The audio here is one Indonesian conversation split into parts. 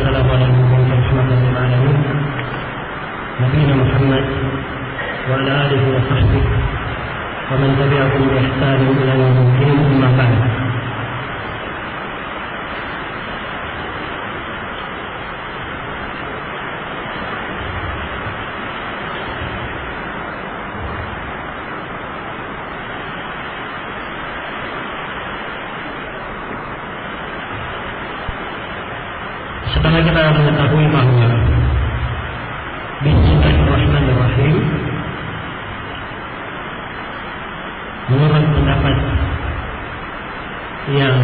والسلام على المبعوث رحمة للعالمين نبينا محمد وعلى آله وصحبه ومن تبعهم بإحسان إلى يوم الدين أما بعد. Setelah kita mengetahui bahwa Bismillahirrahmanirrahim menurut pendapat yang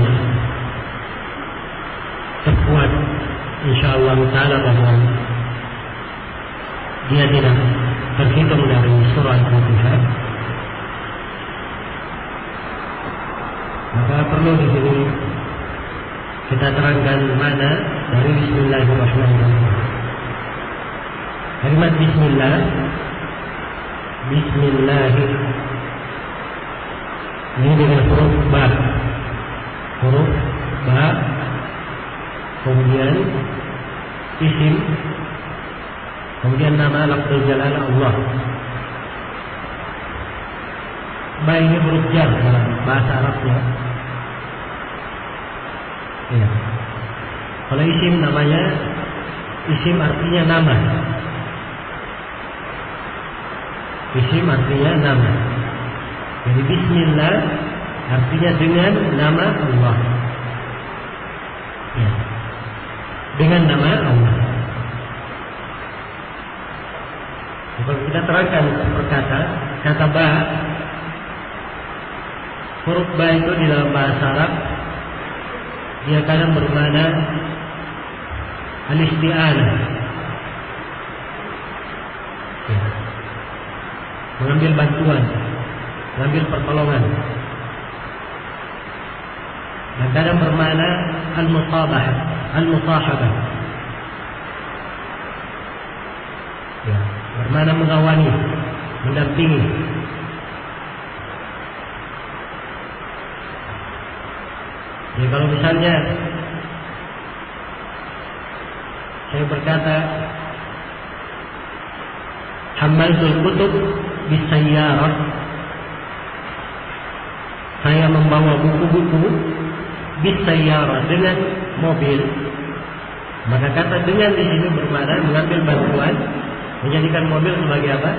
terkuat insyaallah ta'ala bahwa dia tidak terhitung dari surah Al-Fatihah, maka perlu di sini kita terangkan mana dari Bismillahirrahmanirrahim. Kalimat Bismillah, Bismillah ini dengan huruf ba, kemudian isim, kemudian nama lafzul jalal Allah. Ba ini huruf jar dalam bahasa Arabnya. Ya. Kalau isim namanya, isim artinya nama. Isim artinya nama. Jadi Bismillah artinya dengan nama Allah. Ya. Dengan nama Allah. Kalau kita terangkan perkata, kata ba, huruf ba itu di dalam bahasa Arab dia kadang bermakna al-isti'anah, ya. Mengambil bantuan, mengambil pertolongan. Dan kadang bermakna al-musahabah, ya. Bermakna mengawani, mendampingi. Jadi kalau misalnya saya berkata hamaltul kutub bisayyarah, saya membawa buku-buku bisayyarah dengan mobil, maka kata dengan di sini bermakna mengambil bantuan, menjadikan mobil sebagai apa?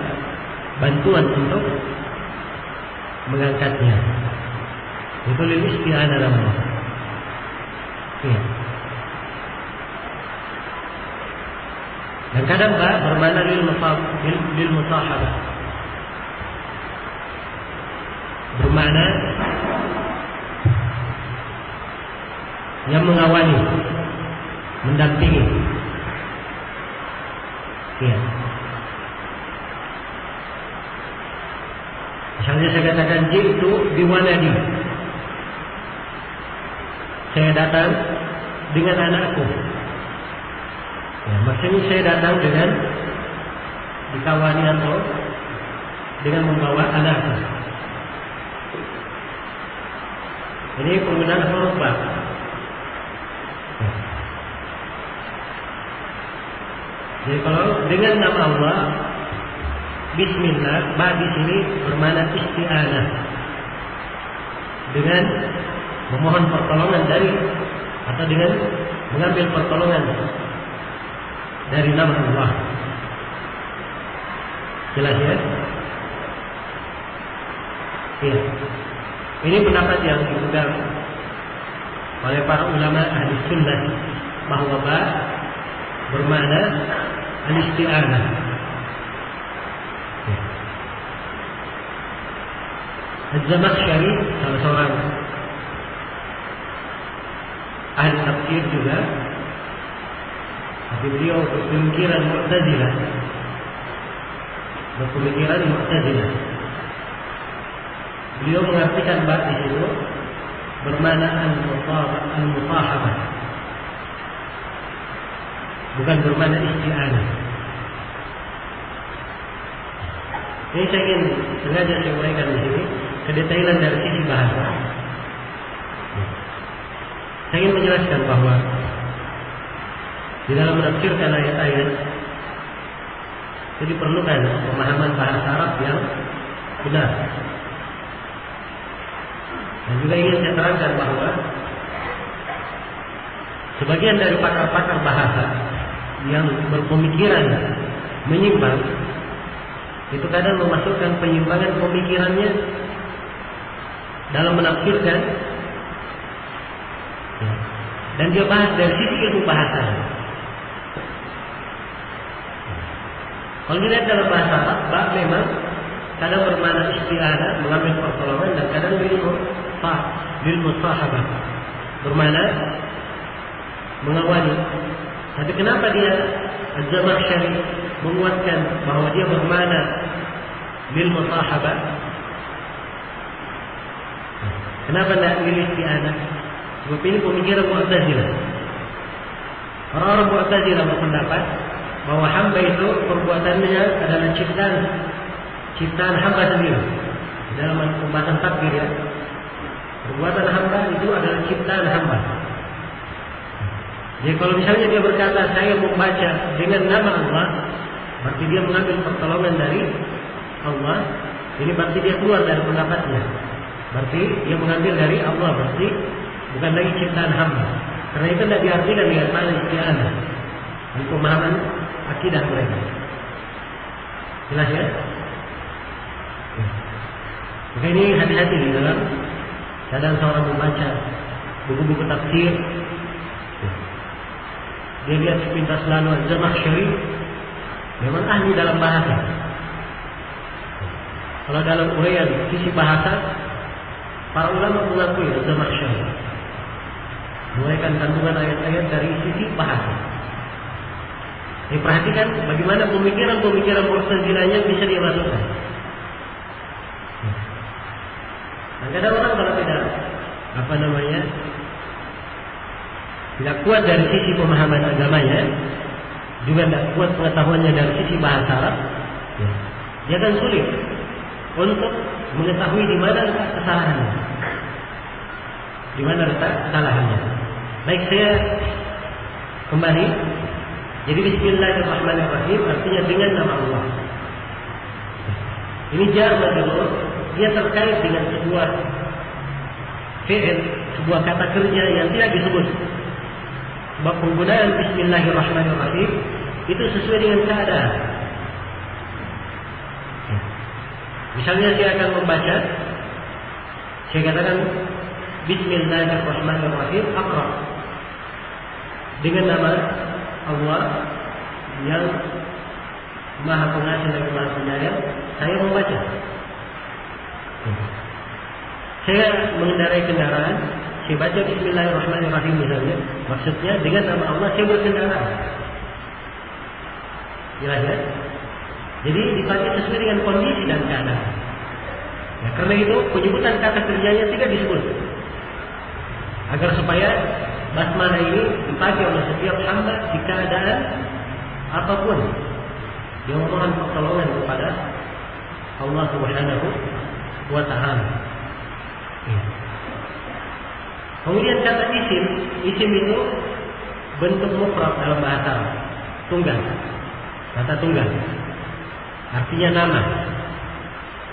Bantuan untuk mengangkatnya. Itu lil isti'anah namanya. Ya. Dan kadang ba bermakna lil musahabah, bermakna yang mengawani, mendampingi. Ya. Misalnya saya katakan jitu biwaladi, saya datang dengan anakku. Ya, maksudnya saya datang dengan dikawani atau dengan membawa anakku. Ini penggunaan huruf ba. Ya. Jadi kalau dengan nama Allah, Bismillah, ba di sini bermakna isti'anah, dengan memohon pertolongan dari, atau dengan mengambil pertolongan dari nama Allah. Jelas ya? Iya. Ini pendapat yang dipegang oleh para ulama ahli sunnah bahwa ba bermakna al-isti'anah. Ya. Az-Zamakhsyari salah seorang ahli tafsir juga, tapi beliau berpemikiran Mu'tazilah. Beliau mengartikan ba di situ bermakna al-musahabah, bukan bermakna isti'anah. Ini saya ingin sengaja saya uraikan di sini kedetailan dari sisi bahasa. Saya ingin menjelaskan bahwa di dalam menafsirkan ayat-ayat itu diperlukan pemahaman bahasa Arab yang benar. Dan juga ingin saya terangkan bahwa sebagian dari pakar-pakar bahasa yang berpemikiran menyimpang itu kadang memasukkan penyimpangan pemikirannya dalam menafsirkan, dan dia bahas dari sisi ilmu bahasa. Kalau dilihat dalam bahasa Arab, bab memang kadang bermakna isti'anah, mengambil pertolongan, dan kadang bil musahabah, bermakna mengawali. Tapi kenapa dia Az-Zamakhsyari menguatkan bahwa dia bermakna bil musahabah? Kenapa tidak bil isti'anah? Sebab ini pemikiran Mu'tazilah. Orang-orang Mu'tazilah berpendapat bahwa hamba itu perbuatannya adalah ciptaan hamba sendiri. Dalam pembahasan takdir ya, perbuatan hamba itu adalah ciptaan hamba. Jadi kalau misalnya dia berkata saya membaca dengan nama Allah, berarti dia mengambil pertolongan dari Allah. Ini berarti dia keluar dari pendapatnya. Berarti dia mengambil dari Allah, berarti bukan lagi ciptaan hamba. Karena itu tidak diartikan dengan makna isti'anah di pemahaman akidah mereka. Jelas ya? Maka ini hati-hati di dalam kadang seorang membaca buku-buku tafsir, dia lihat sepintas lalu Az-Zamakhsyari memang ahli dalam bahasa. Kalau dalam uraian sisi bahasa, para ulama mengakui Az-Zamakhsyari menguraikan kandungan ayat-ayat dari sisi bahasa. Diperhatikan bagaimana pemikiran-pemikiran Mu'tazilahnya bisa dimasukkan. Dan kadang orang kalau tidak tidak kuat dari sisi pemahaman agamanya, juga tidak kuat pengetahuannya dari sisi bahasa Arab, dia akan sulit untuk mengetahui di mana letak kesalahannya. Di mana letak kesalahannya. Baik, saya kembali. Jadi Bismillahirrahmanirrahim artinya dengan nama Allah. Ini jar majrur, dia terkait dengan sebuah fi'il, sebuah kata kerja yang tidak disebut. Sebab penggunaan Bismillahirrahmanirrahim itu sesuai dengan keadaan. Misalnya saya akan membaca, saya katakan Bismillahirrahmanirrahim, Aqra, dengan nama Allah yang Maha Pengasih dan Maha Penyayang, saya membaca. Saya mengendarai kendaraan, saya baca Bismillahirrahmanirrahim misalnya, maksudnya dengan nama Allah saya berkendaraan. Jelas ya? Jadi dipakai sesuai dengan kondisi dan keadaan. Ya, karena itu penyebutan kata kerjanya tidak disebut, agar supaya basmalah ini dipakai oleh setiap hamba di keadaan apapun dia memohon pertolongan kepada Allah Subhanahu wa Ta'ala. Kemudian kata isim itu bentuk mufrad dalam bahasa Arab, tunggal, kata tunggal, artinya nama.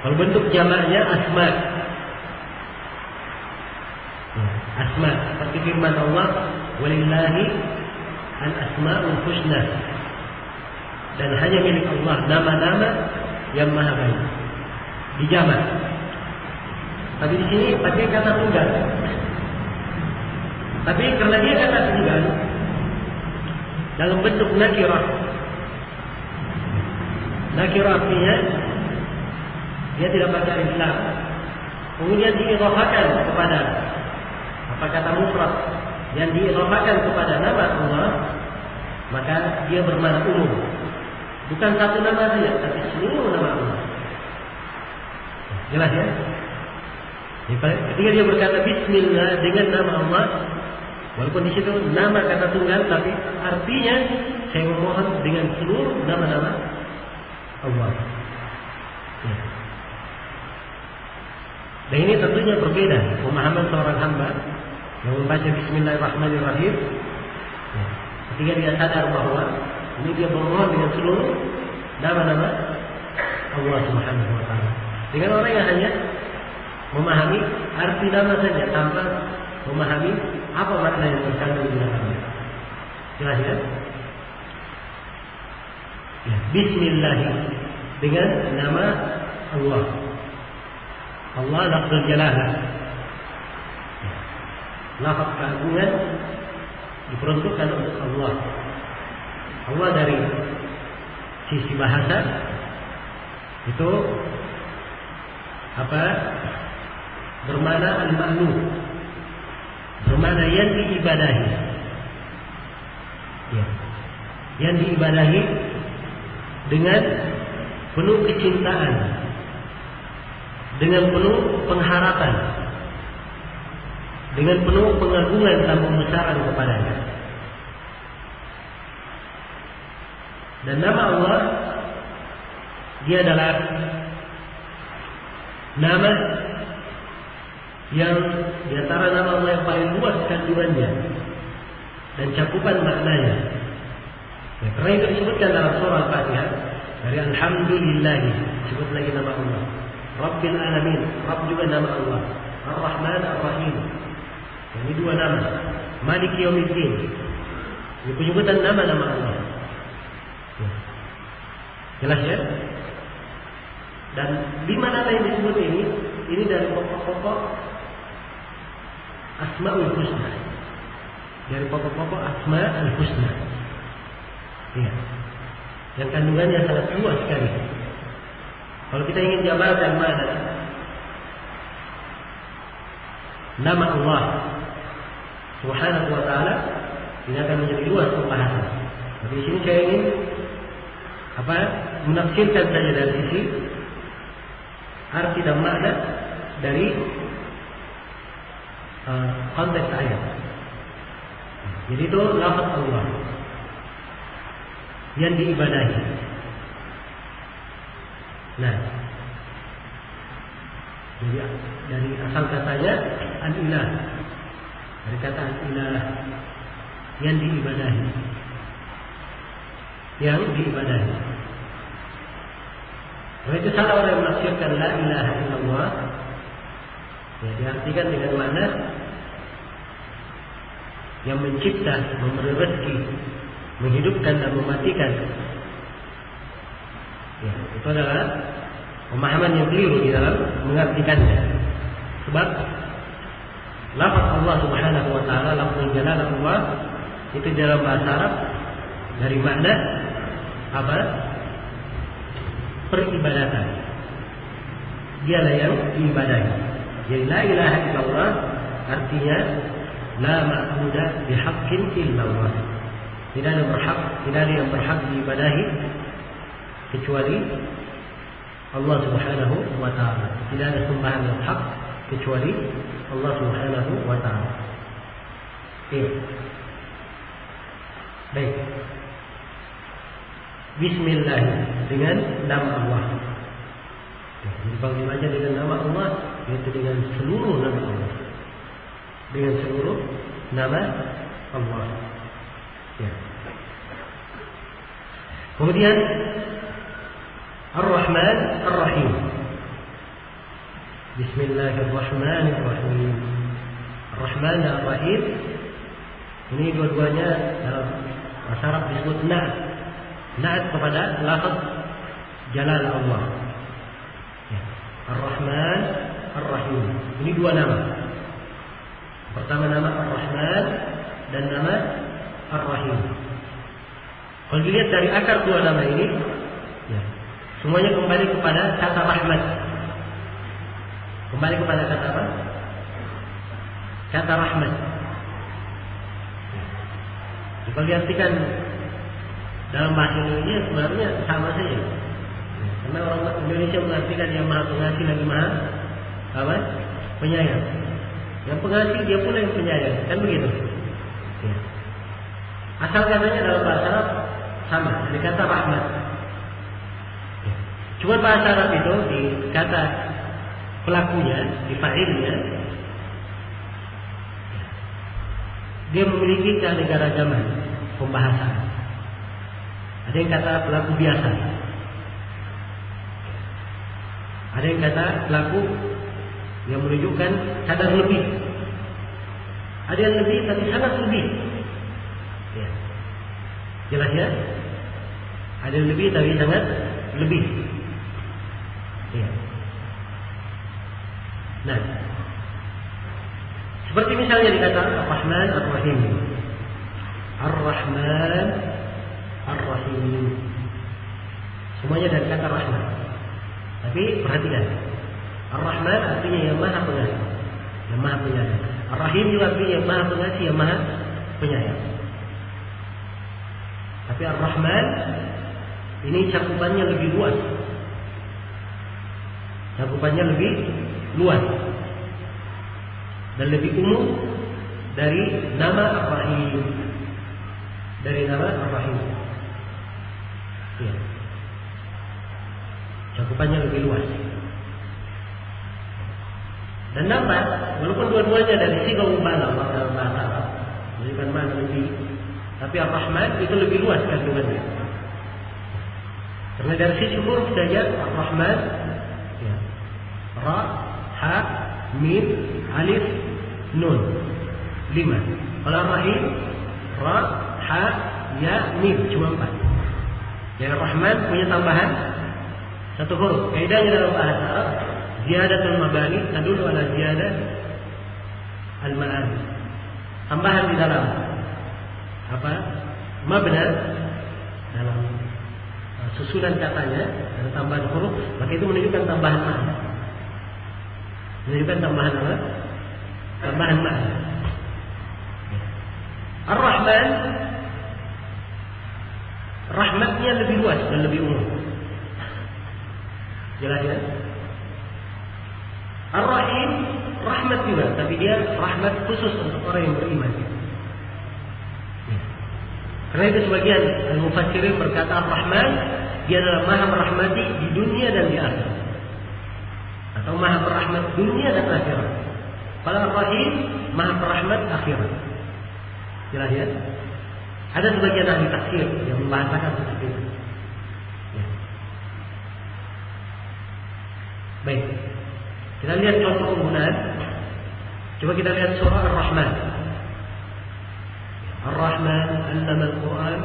Kalau bentuk jamaknya asma. Asma, seperti firman Allah, walillahi al-asma'ul husna, dan hanya milik Allah nama-nama yang maha baik. Dijamak. Tapi di sini pakai kata tunggal. Tapi karena dia kata tunggal dalam bentuk nakirah. Nakirah artinya dia tidak pakai alif lam. Kemudian diidhafakan kepada kata mufrad yang diidhafakan kepada nama Allah, maka dia bermakna umum. Bukan satu nama saja, tapi seluruh nama Allah. Jelas ya? Ketika dia berkata Bismillah dengan nama Allah, walaupun di situ nama kata tunggal, tapi artinya saya memohon dengan seluruh nama-nama Allah. Ya. Dan ini tentunya berbeda pemahaman seorang hamba yang membaca Bismillahirrahmanirrahim Ketika dia sadar bahwa ini dia bermohon dengan seluruh nama-nama Allah Subhanahu wa taala. Dengan orang yang hanya memahami arti nama saja tanpa memahami apa makna yang terkandung di dalamnya. Jelas ya? Ya, Bismillah dengan nama Allah. Allah lafzul jalalah. Ya. Lafaz keagungan diperuntukkan untuk Allah. Allah dari sisi bahasa itu bermakna al-ma'lum, bermakna yang diibadahi. Ya. Yang diibadahi dengan penuh kecintaan, dengan penuh pengharapan, dengan penuh pengagungan dan pembesaran kepadanya. Dan nama Allah, dia adalah nama yang di antara nama Allah yang paling luas kandungannya dan cakupan maknanya. Ya, karena itu disebutkan dalam surah Al-Fatihah dari Alhamdulillah, disebut lagi nama Allah. Rabbil Alamin, Rabb juga nama Allah. Ar-Rahman Ar-Rahim, ini dua nama. Malik Yaumiddin, ini penyebutan nama-nama Allah. Ya. Jelas ya? Dan 5 nama yang disebut ini dari pokok-pokok Asmaul Husna. Dari pokok-pokok Asmaul Husna. Ya. Yang kandungannya sangat luas sekali. Kalau kita ingin jabarkan mana nama Allah Subhanahu wa taala, ini akan menjadi luas pembahasan. Tapi di sini saya ingin menafsirkan saja dari sisi arti dan makna dari konteks ayat. Jadi itu lafaz Allah yang diibadahi. Nah, jadi dari asal katanya al-ilah, dari kata al-ilah yang diibadahi, yang diibadahi. Kalau itu salah orang yang menafsirkan la ilaha illallah, ya diartikan dengan makna yang mencipta, memberi rezeki, menghidupkan dan mematikan. Ya, itu adalah pemahaman yang keliru di dalam mengartikannya. Sebab lafaz Allah Subhanahu wa taala, lafzul jalalah Allah, itu dalam bahasa Arab dari makna peribadatan. Dialah yang diibadahi. Jadi la ilaha illallah artinya la ma'budu bihaqqin illallah. Tidak ada yang berhak diibadahi kecuali Allah Subhanahu wa taala. Tidak ada sembahan yang hak kecuali Allah Subhanahu wa taala. Baik. Bismillah dengan nama Allah. Jadi panggil aja dengan nama Allah, yaitu dengan seluruh nama Allah. Dengan seluruh nama Allah. Ya. Kemudian Ar-Rahman Ar-Rahim. Bismillahirrahmanirrahim. Ar-Rahman dan Ar-Rahim ini dua-duanya dalam bahasa Arab disebut na'at kepada lafaz jalal Allah. Ya. Ar-Rahman Ar-Rahim. Ini dua nama. Pertama nama Ar-Rahman dan nama Ar-Rahim. Kalau dilihat dari akar dua nama ini, ya, semuanya kembali kepada kata rahmat. Kembali kepada kata apa? Kata rahmat. Jika diartikan dalam bahasa Indonesia sebenarnya sama saja. Karena orang Indonesia mengartikan yang maha pengasih lagi maha penyayang. Yang pengasih dia pula yang penyayang, kan begitu? Ya. Asal katanya dalam bahasa Arab sama, dari kata rahmat. Ya. Cuma bahasa Arab itu di kata pelakunya, di fa'ilnya, dia memiliki keanekaragaman. pembahasan. Ada yang kata pelaku biasa. Ada yang kata pelaku yang menunjukkan kadar lebih. Ada yang lebih tapi sangat lebih. Ya. Jelas ya? Ada yang lebih tapi sangat lebih. Ya. Nah, seperti misalnya dikatakan Ar-Rahman Ar-Rahim. Ar-Rahman Ar-Rahim. Semuanya dari kata Rahman. Tapi perhatikan, Ar-Rahman artinya yang maha pengasih, yang maha penyayang. Ar-Rahim juga artinya yang maha pengasih, yang maha penyayang. Tapi Ar-Rahman ini cakupannya lebih luas. Cakupannya lebih luas dan lebih umum dari nama Ar-Rahim. Dari nama Ar-Rahim. Ya. Cakupannya lebih luas. Dan nampak, walaupun dua-duanya dari siga mubalah dalam bahasa Arab, menunjukkan mana lebih, tapi Ar-Rahman itu lebih luas kandungannya. Karena dari sisi huruf saja Ar-Rahman, ya, Ra, Ha, Mim, Alif, Nun, 5. Kalau Ar-Rahim, Ra, Ha, Ya, Mim, cuma 4. Jadi Ar-Rahman punya tambahan satu huruf. Kaidahnya dalam bahasa Arab, ziyadatul mabani tadullu ala ziyadah al-ma'ani. Tambahan di dalam apa? Mabna dalam susunan katanya, ada tambahan huruf, maka itu menunjukkan tambahan makna. Menunjukkan tambahan apa? Tambahan makna. Ar-Rahman, rahmatnya lebih luas dan lebih umum. Jelas ya? Ar-Rahim, rahmat juga, tapi dia rahmat khusus untuk orang yang beriman. Karena itu sebagian al-mufassirin berkata Ar-Rahman, dia adalah maha merahmati di dunia dan di akhirat. Atau maha merahmat dunia dan akhirat. Kalau Ar-Rahim, maha merahmat akhirat. Jelas ya? Ada sebagian ahli tafsir yang membahasakan seperti itu. Ya. Baik. Kita lihat contoh penggunaan. Coba kita lihat surah Ar-Rahman. Ar-Rahman, Allama Al-Quran,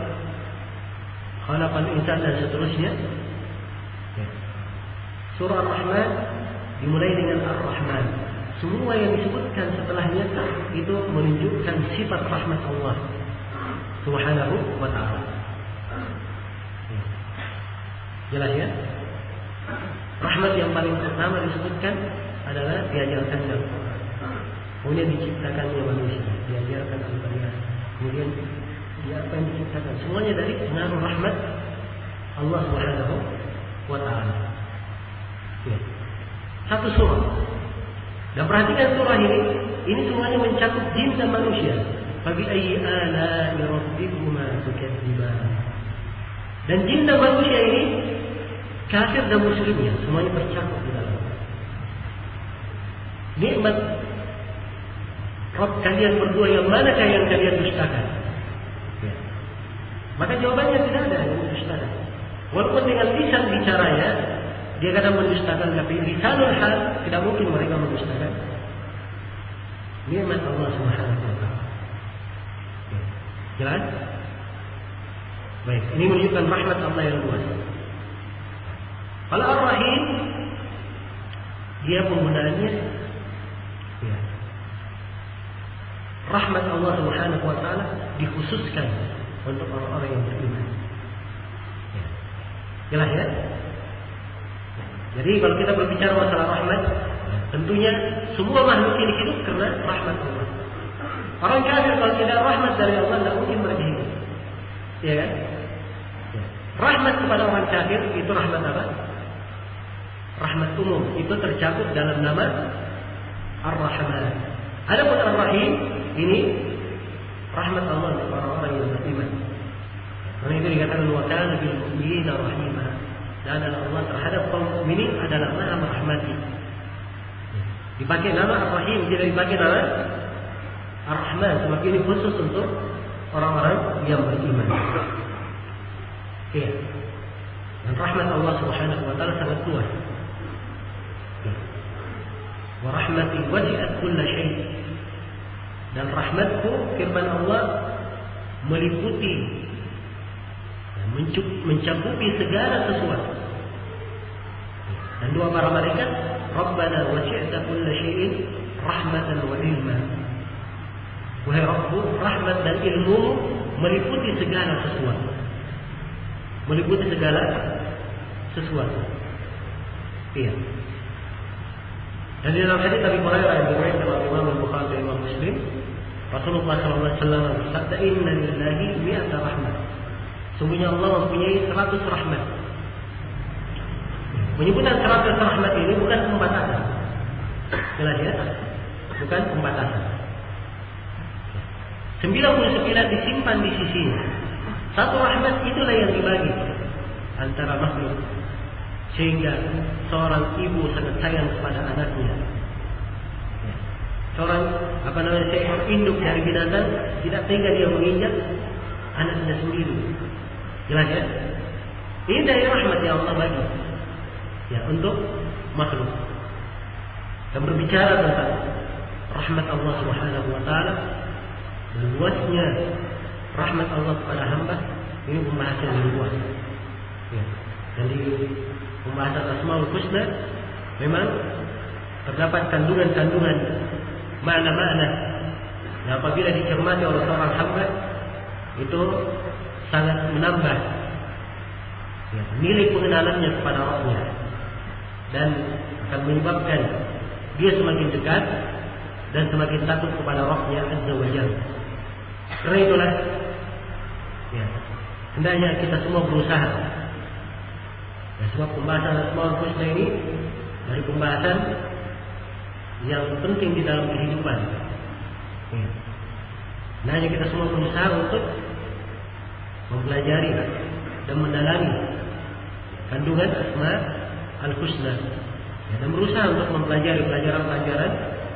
Khalaqal Insan, dan seterusnya. Ya. Surah Ar-Rahman dimulai dengan Ar-Rahman. Semua yang disebutkan setelahnya itu menunjukkan sifat rahmat Allah Subhanahu wa ta'ala. Ya. Jelas ya? Rahmat yang paling pertama disebutkan adalah diajarkan Al-Quran. Kemudian diciptakannya manusia, diajarkan Al-Quran. Kemudian dia apa yang diciptakan? Semuanya dari pengaruh rahmat Allah Subhanahu wa ta'ala. Ya. Satu surah. Dan perhatikan surah ini semuanya mencakup jin dan manusia. Fabi ayyi ala'i rabbikuma tukadziban. Dan jin dan manusia ini kafir dan muslimnya semuanya tercakup di dalam. Nikmat Rabb kalian berdua yang manakah yang kalian dustakan? Ya. Maka jawabannya tidak ada yang mendustakan. Walaupun dengan lisan bicaranya dia kadang mendustakan, tapi lisanul hal tidak mungkin mereka mendustakan nikmat Allah Subhanahu wa ta'ala. Ya. Jelas? Baik, ini menunjukkan rahmat Allah yang luas. Kalau Ar-Rahim, dia penggunaannya ya, rahmat Allah Subhanahu wa ta'ala dikhususkan untuk orang-orang yang beriman. Ya. Jelas ya? Jadi kalau kita berbicara masalah rahmat, tentunya semua makhluk ini hidup karena rahmat Allah. Orang kafir kalau tidak rahmat dari Allah tidak mungkin mereka hidup. Ya kan? Ya. Rahmat kepada orang kafir itu rahmat apa? Rahmat umum, itu tercakup dalam nama Ar-Rahman. Adapun Ar-Rahim ini rahmat Allah untuk orang-orang yang beriman. Karena itu dikatakan wa kana bil mu'minina rahima. Dan Allah terhadap kaum mukminin adalah maha merahmati. Dipakai nama Ar-Rahim, tidak dipakai nama Ar-Rahman. Sebab ini khusus untuk orang-orang yang beriman. Iya. Dan rahmat Allah Subhanahu wa taala sangat luas. Wa rahmati wasi'at kulla syai'. Dan rahmatku, firman Allah, meliputi, mencakupi segala sesuatu. Dan doa para malaikat, Rabbana wasi'ta kulla syai'in rahmatan wa ilma. Wahai Rabbu, rahmat dan ilmu meliputi segala sesuatu. Meliputi segala sesuatu. Iya. Dan di dalam hadis Abi Hurairah yang diriwayatkan oleh Imam Al-Bukhari dan Imam Muslim, Rasulullah SAW bersabda, Inna lillahi mi'ata rahmat. Sungguhnya Allah mempunyai 100 rahmat. Menyebutkan 100 rahmat ini bukan pembatasan. Jelas ya? Bukan pembatasan. 99 disimpan di sisinya. Satu rahmat itulah yang dibagi antara makhluk. Sehingga seorang ibu sangat sayang kepada anaknya. Seorang seekor induk dari binatang tidak tega dia menginjak anaknya sendiri. Jelas ya? Ini dari rahmat yang Allah bagi ya untuk makhluk. Dan berbicara tentang rahmat Allah Subhanahu wa taala dan luasnya rahmat Allah kepada hamba, ini pembahasan yang luas. Ya. Dan di pembahasan Asmaul Husna memang terdapat kandungan-kandungan makna-makna yang apabila dicermati oleh seorang hamba itu sangat menambah ya, nilai pengenalannya kepada Rabbnya dan akan menyebabkan dia semakin dekat dan semakin takut kepada Rabbnya Azza wa Jalla. Karena itulah ya, hendaknya kita semua berusaha. Ya, sebab pembahasan Asmaul Husna ini dari pembahasan yang penting di dalam kehidupan. Ya. Hendaknya kita semua berusaha untuk mempelajari dan mendalami kandungan Asma Al-Husna ya, dan berusaha untuk mempelajari pelajaran-pelajaran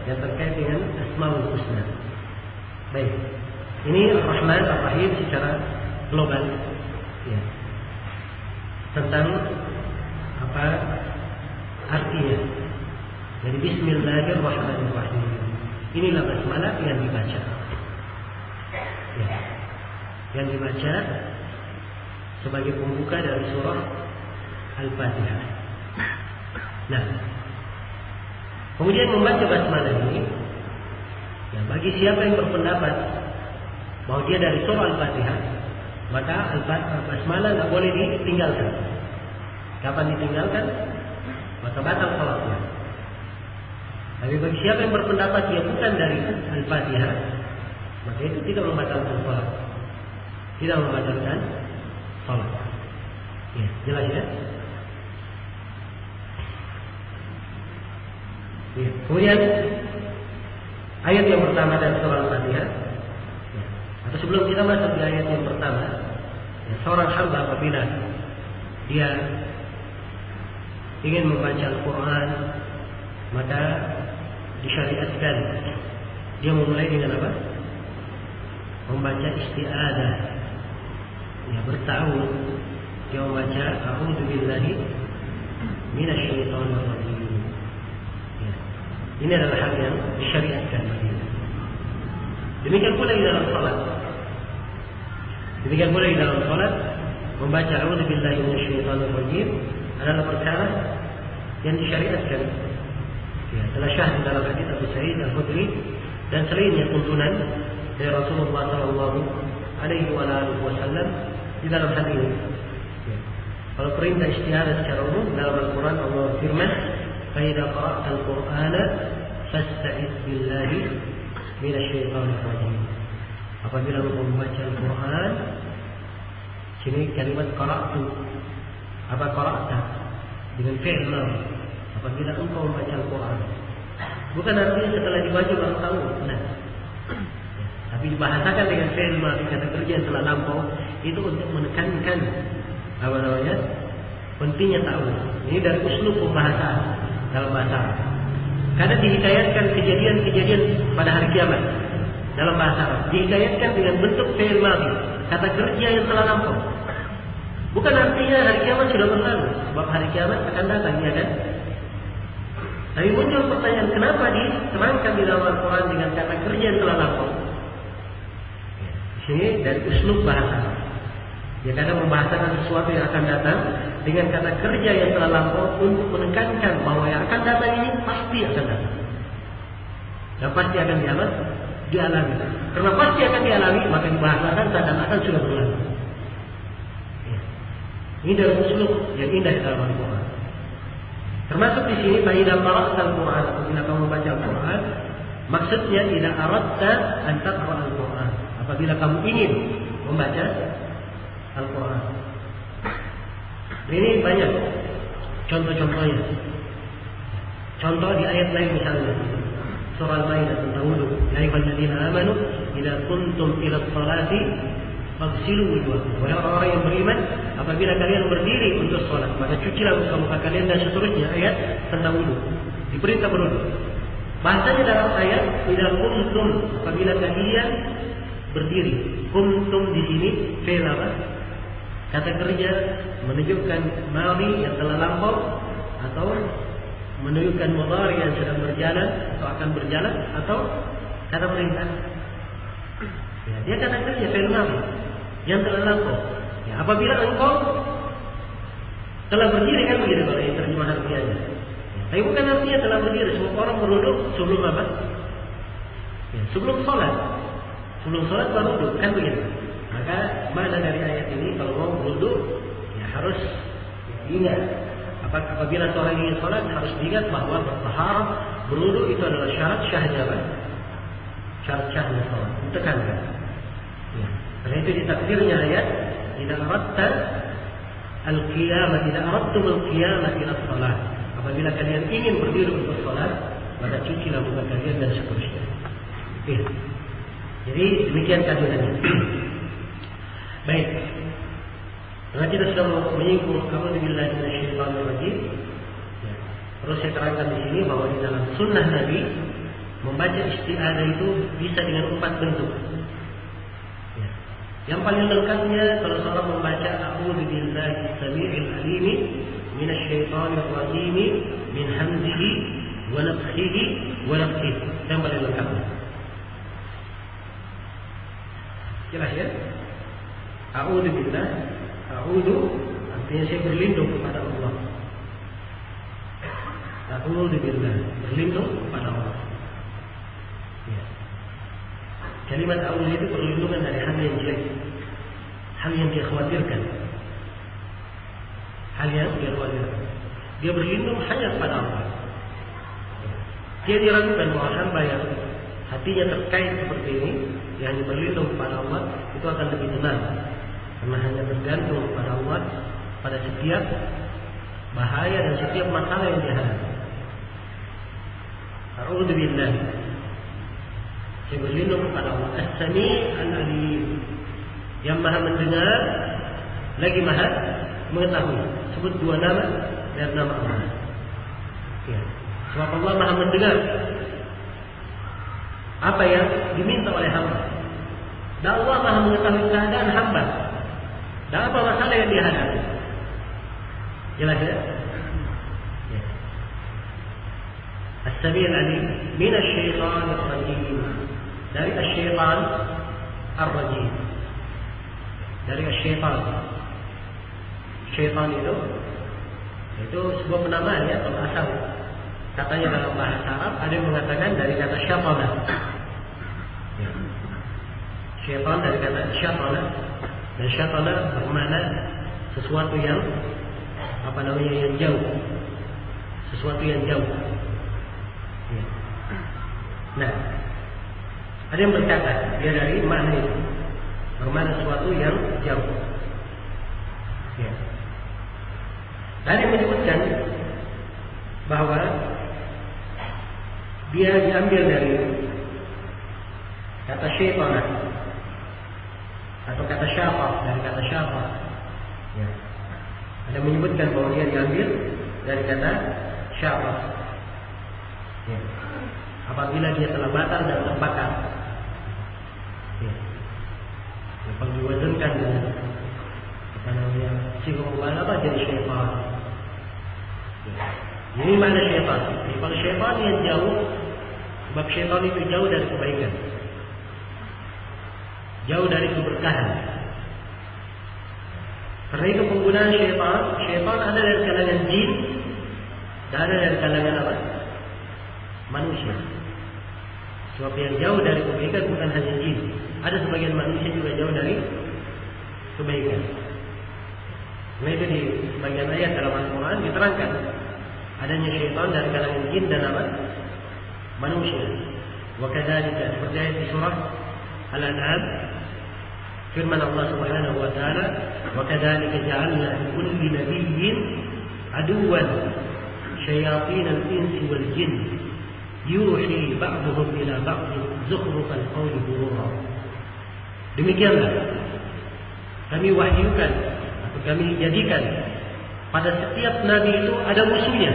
yang terkait dengan Asmaul Husna. Baik, ini Ar-Rahman Ar-Rahim secara global ya, tentang apa artinya. Jadi Bismillahirrahmanirrahim, inilah basmalah yang dibaca ya, yang dibaca sebagai pembuka dari surah Al-Fatihah. Nah, kemudian membaca basmalah ini ya, bagi siapa yang berpendapat bahwa dia dari surah Al-Fatihah, maka basmalah tidak boleh ditinggalkan. Kapan ditinggalkan, maka batal salatnya. Tapi bagi siapa yang berpendapat dia bukan dari Al-Fatihah, maka itu tidak membatalkan salat. Tidak membatalkan salat. Ya, jelas ya? Ya. Kemudian ayat yang pertama dari surah Al-Fatihah. Ya. Atau sebelum kita masuk di ayat yang pertama, ya, seorang hamba apabila dia ingin membaca Al-Quran, maka disyariatkan dia memulai dengan apa? Membaca isti'adah, ya, berta'awud. Dia membaca A'udzu billahi minasyaitonir rajim. Ya. Ini adalah hal yang disyariatkan baginya. Demikian pula di dalam salat. Demikian pula di dalam salat membaca A'udzu billahi minasyaitonir rajim adalah perkara yang disyariatkan. Ya, telah syahid dalam hadis Abu Sa'id Al-Khudri dan selainnya tuntunan dari Rasulullah Sallallahu Alaihi Wasallam di dalam hadis ini. Ya. Kalau perintah istiadah secara umum dalam Al-Quran, Allah firman, "Fa'idza qara'tal Qur'ana fasta'idz billahi minasyaitonir rajim." Apabila engkau membaca Al-Quran, sini kalimat qara'tu. Apa qara'ta? Dengan fi'il madhi. Apabila engkau membaca Al-Quran, bukan artinya setelah dibaca baru tahu. Nah, tapi dibahasakan dengan fi'il madhi, kata kerja yang telah lampau, itu untuk menekankan apa namanya, pentingnya tahu. Ini dari uslub pembahasan dalam bahasa Arab. Karena dihikayatkan kejadian-kejadian pada hari kiamat. dalam bahasa Arab dihikayatkan dengan bentuk fi'il madhi, kata kerja yang telah lampau. Bukan artinya hari kiamat sudah berlalu, sebab hari kiamat akan datang, ya kan? Tapi muncul pertanyaan, kenapa diterangkan di dalam Al-Quran dengan kata kerja yang telah lampau? Di sini dari uslub bahasa Arab. Dia kadang membahasakan sesuatu yang akan datang dengan kata kerja yang telah lampau untuk menekankan bahwa yang akan datang ini pasti akan datang. Dan pasti akan dialami. Karena pasti akan dialami, maka dibahasakan seakan-akan sudah berlalu. Ya. Ini dari uslub yang indah dalam Al-Quran. Termasuk di sini, "Fa'idha qara'ta al-Quran", apabila kamu membaca Al-Quran, maksudnya idza aradta an taqra al-Quran, apabila kamu ingin membaca Al-Quran. Ini banyak contoh-contohnya. Contoh di ayat lain misalnya, surah Al-Maidah tentang wudu. Ya ayyuhalladzina amanu idza kuntum ila sholati faghsilu wujuhakum. Wahai orang-orang yang beriman, apabila kalian berdiri untuk sholat, maka cucilah muka-muka kalian, dan seterusnya ayat tentang wudu. Diperintah berwudu. Bahasanya dalam ayat idza kuntum, apabila kalian berdiri. Kuntum di sini fi'il apa? Kata kerja menunjukkan madhi yang telah lampau, atau menunjukkan mudhari yang sedang berjalan atau akan berjalan, atau kata perintah. Ya, dia kata kerja fi'il madhi yang telah lampau. Ya, apabila engkau telah berdiri, kan begitu kalau yang terjemahan biasa. Ya, tapi bukan artinya telah berdiri. Semua orang berwudu sebelum apa? Ya, sebelum sholat. Sebelum sholat baru wudu, kan begitu. Maka makna dari ayat ini, kalau mau wudu, ya harus ingat. Apabila seorang ingin sholat, harus diingat bahwa bertaharah, berwudu itu adalah syarat syahnya apa? Syarat syahnya sholat. Ditekankan. Ya. Karena itu di takdirnya ayat, tidak aradta al-qiyamah, tidak aradtum al-qiyamah ila sholat. Apabila kalian ingin berdiri untuk sholat, maka cucilah muka kalian dan seterusnya. Ya. Jadi demikian kandungannya. Baik. Karena kita sudah menyinggung a'udzubillahi minasyaitonir rajim. Ya. Terus saya terangkan di sini bahwa di dalam sunnah Nabi membaca isti'adzah itu bisa dengan 4 bentuk. Ya. Yang paling lengkapnya kalau seorang membaca a'udzubillahi samii'il 'aliim minasyaitonir rajim min hamzihi wa nafthihi wa nafthihi. Yang paling lengkapnya. Jelas ya? A'udzubillah, a'udzu artinya saya berlindung kepada Allah. A'udzubillah, berlindung kepada Allah. Ya. Kalimat a'udzu itu perlindungan dari hal yang jelek, hal yang dia khawatirkan. Hal yang dia khawatirkan. Dia berlindung hanya kepada Allah. Dia diragukan bahwa hamba yang hatinya terkait seperti ini, yang hanya berlindung kepada Allah, itu akan lebih tenang. Karena hanya bergantung kepada Allah pada setiap bahaya dan setiap masalah yang dihadapi. A'udzubillah, saya berlindung kepada Allah. As-Sami' Al-Alim, yang maha mendengar lagi maha mengetahui. Sebut 2 nama dari nama Allah. Ya. Sebab Allah maha mendengar apa yang diminta oleh hamba. Dan Allah maha mengetahui keadaan hamba dan apa masalah yang dihadapi. Jelas ya? Ya. As-Sami' Al-Alim minasyaitonir rajim, dari asy-syaitan ar-rajim, dari asy-syaitan. Syaitan itu sebuah penamaan ya, kalau asal katanya dalam bahasa Arab ada yang mengatakan dari kata syaitana. Ya. Syaitan dari kata syaitana, dan syaitana bermakna sesuatu yang yang jauh, sesuatu yang jauh. Ya. Nah, ada yang berkata dia dari makna itu bermakna sesuatu yang jauh. Ya. Dan yang menyebutkan bahwa dia diambil dari kata syaitan atau kata syafah, dari kata syafah. Ya. Ada menyebutkan bahwa dia diambil dari kata syafah. Ya. Apabila dia telah batal dan terbakar. Kalau diwazankan dengan apa namanya sifat mubalaghah jadi syaitan. Ini mana syaitan? Kalau syaitan yang jauh, sebab syaitan itu jauh dari kebaikan, jauh dari keberkahan. Karena itu penggunaan syaitan ada dari kalangan jin dan ada dari kalangan apa? Manusia. Sebab yang jauh dari kebaikan bukan hanya jin, ada sebagian manusia juga jauh dari kebaikan. Nah itu di sebagian ayat dalam Al-Quran diterangkan adanya syaitan dari kalangan jin dan apa? Manusia. Wa kadzalika, seperti ayat di surah Al-An'am, firman Allah Subhanahu wa taala, wa kadzalika ja'alna likulli nabiyyin aduwwan syayatin al-insi wal jin yuhi ba'dhum ila ba'd zukhrufal qawli ghurura. Demikianlah kami wahyukan atau kami jadikan pada setiap nabi itu ada musuhnya.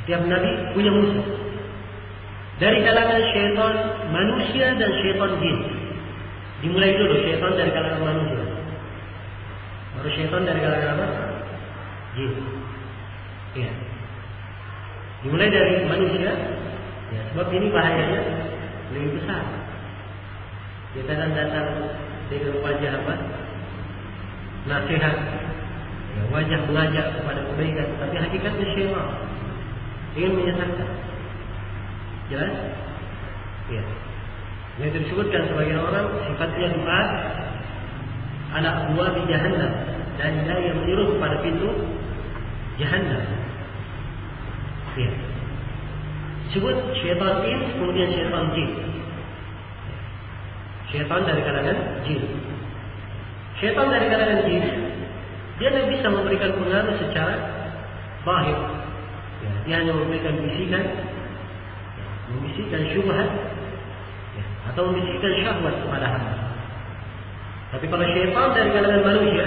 Setiap nabi punya musuh. Dari kalangan syaitan manusia dan syaitan jin. Dimulai dulu syaitan dari kalangan manusia. Baru syaitan dari kalangan apa? Jin. Ya. Dimulai dari manusia. Ya, sebab ini bahayanya lebih besar. Dia kadang datang dengan wajah apa? Nasihat. Ya, wajah mengajak kepada kebaikan, tapi hakikatnya syaitan ingin menyesatkan. Jelas? Ya. Yang disebutkan sebagian orang sifatnya duat anak buah di jahannam, dan dia yang meniru kepada pintu jahannam. Ya. Sebut syaitan ins, kemudian syaitan jin. Syaitan dari kalangan jin. Syaitan dari kalangan jin, dia tidak bisa memberikan pengaruh secara zahir. Ya, dia hanya memberikan bisikan, membisikkan syubhat, ya, atau membisikkan syahwat kepada hamba. Tapi kalau syaitan dari kalangan manusia,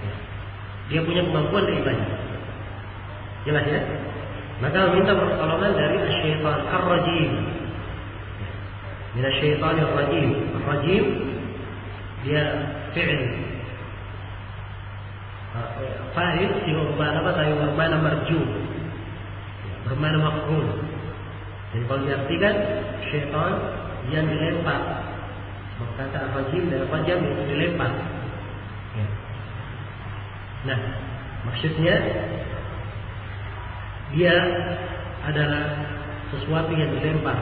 ya, dia punya kemampuan lebih banyak. Jelas ya? Maka minta pertolongan dari syaitan ar-rajim. Min syaitan ar-rajim. Ar-rajim dia fi'il. Fa'il sehingga bermakna marjum, bermakna maf'ul. Jadi kalau diartikan syaitan yang dilempar, kata ar-rajim dan rajam itu dilempar. Ya. Nah, maksudnya dia adalah sesuatu yang dilempar,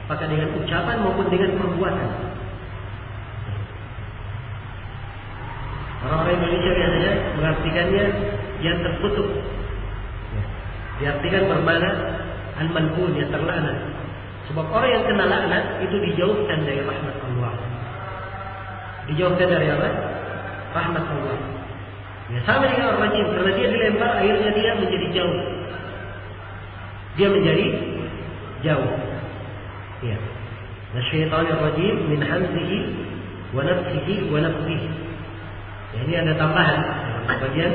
apakah dengan ucapan maupun dengan perbuatan. Orang-orang Indonesia biasanya mengartikannya yang terkutuk. Ya. Diartikan bermakna al-mal'un, yang terlaknat. Sebab orang yang kena laknat itu dijauhkan dari rahmat Allah. Dijauhkan dari apa? Rahmat Allah. Ya, sama dengan orang rajim, karena dia dilempar, akhirnya dia menjadi jauh. Dia menjadi jauh. Ya. Nah, syaitanir rajim min hamzihi wa nafsihi wa nafsihi. Ya, ini ada tambahan bagian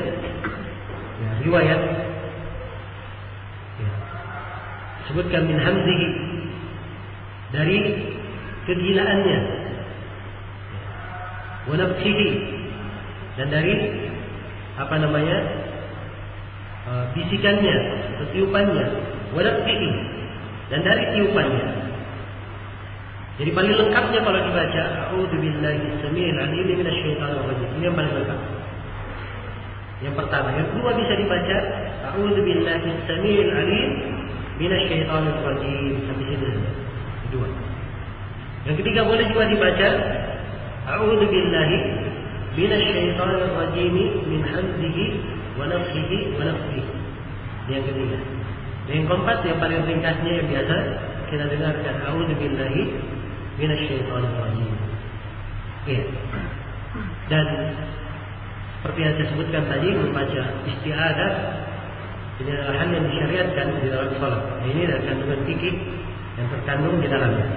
ya, riwayat. Ya. Sebutkan min hamzihi, dari kegilaannya, wa nafsihi, dan dari apa namanya bisikannya, tiupannya, wa nafsihi, dan dari tiupannya. Jadi paling lengkapnya kalau dibaca a'udzubillahi as-sami'il 'alim minasyaitonir rajim. Ini yang paling lengkap. Yang pertama, yang kedua bisa dibaca a'udzubillahi as-sami'il 'alim minasyaitonir rajim. Sampai situ. Kedua. Yang ketiga boleh juga dibaca a'udzubillahi minasyaitonir rajim min hamzihi wa nafthihi wa nafthihi. Yang ketiga. Yang keempat yang paling ringkasnya yang biasa kita dengarkan a'udzubillahi minasyaitonir rajim. Ya. Dan seperti yang saya sebutkan tadi, membaca isti'adzah ini adalah hal yang disyariatkan di dalam salat. Ini adalah kandungan fikih yang terkandung di dalamnya.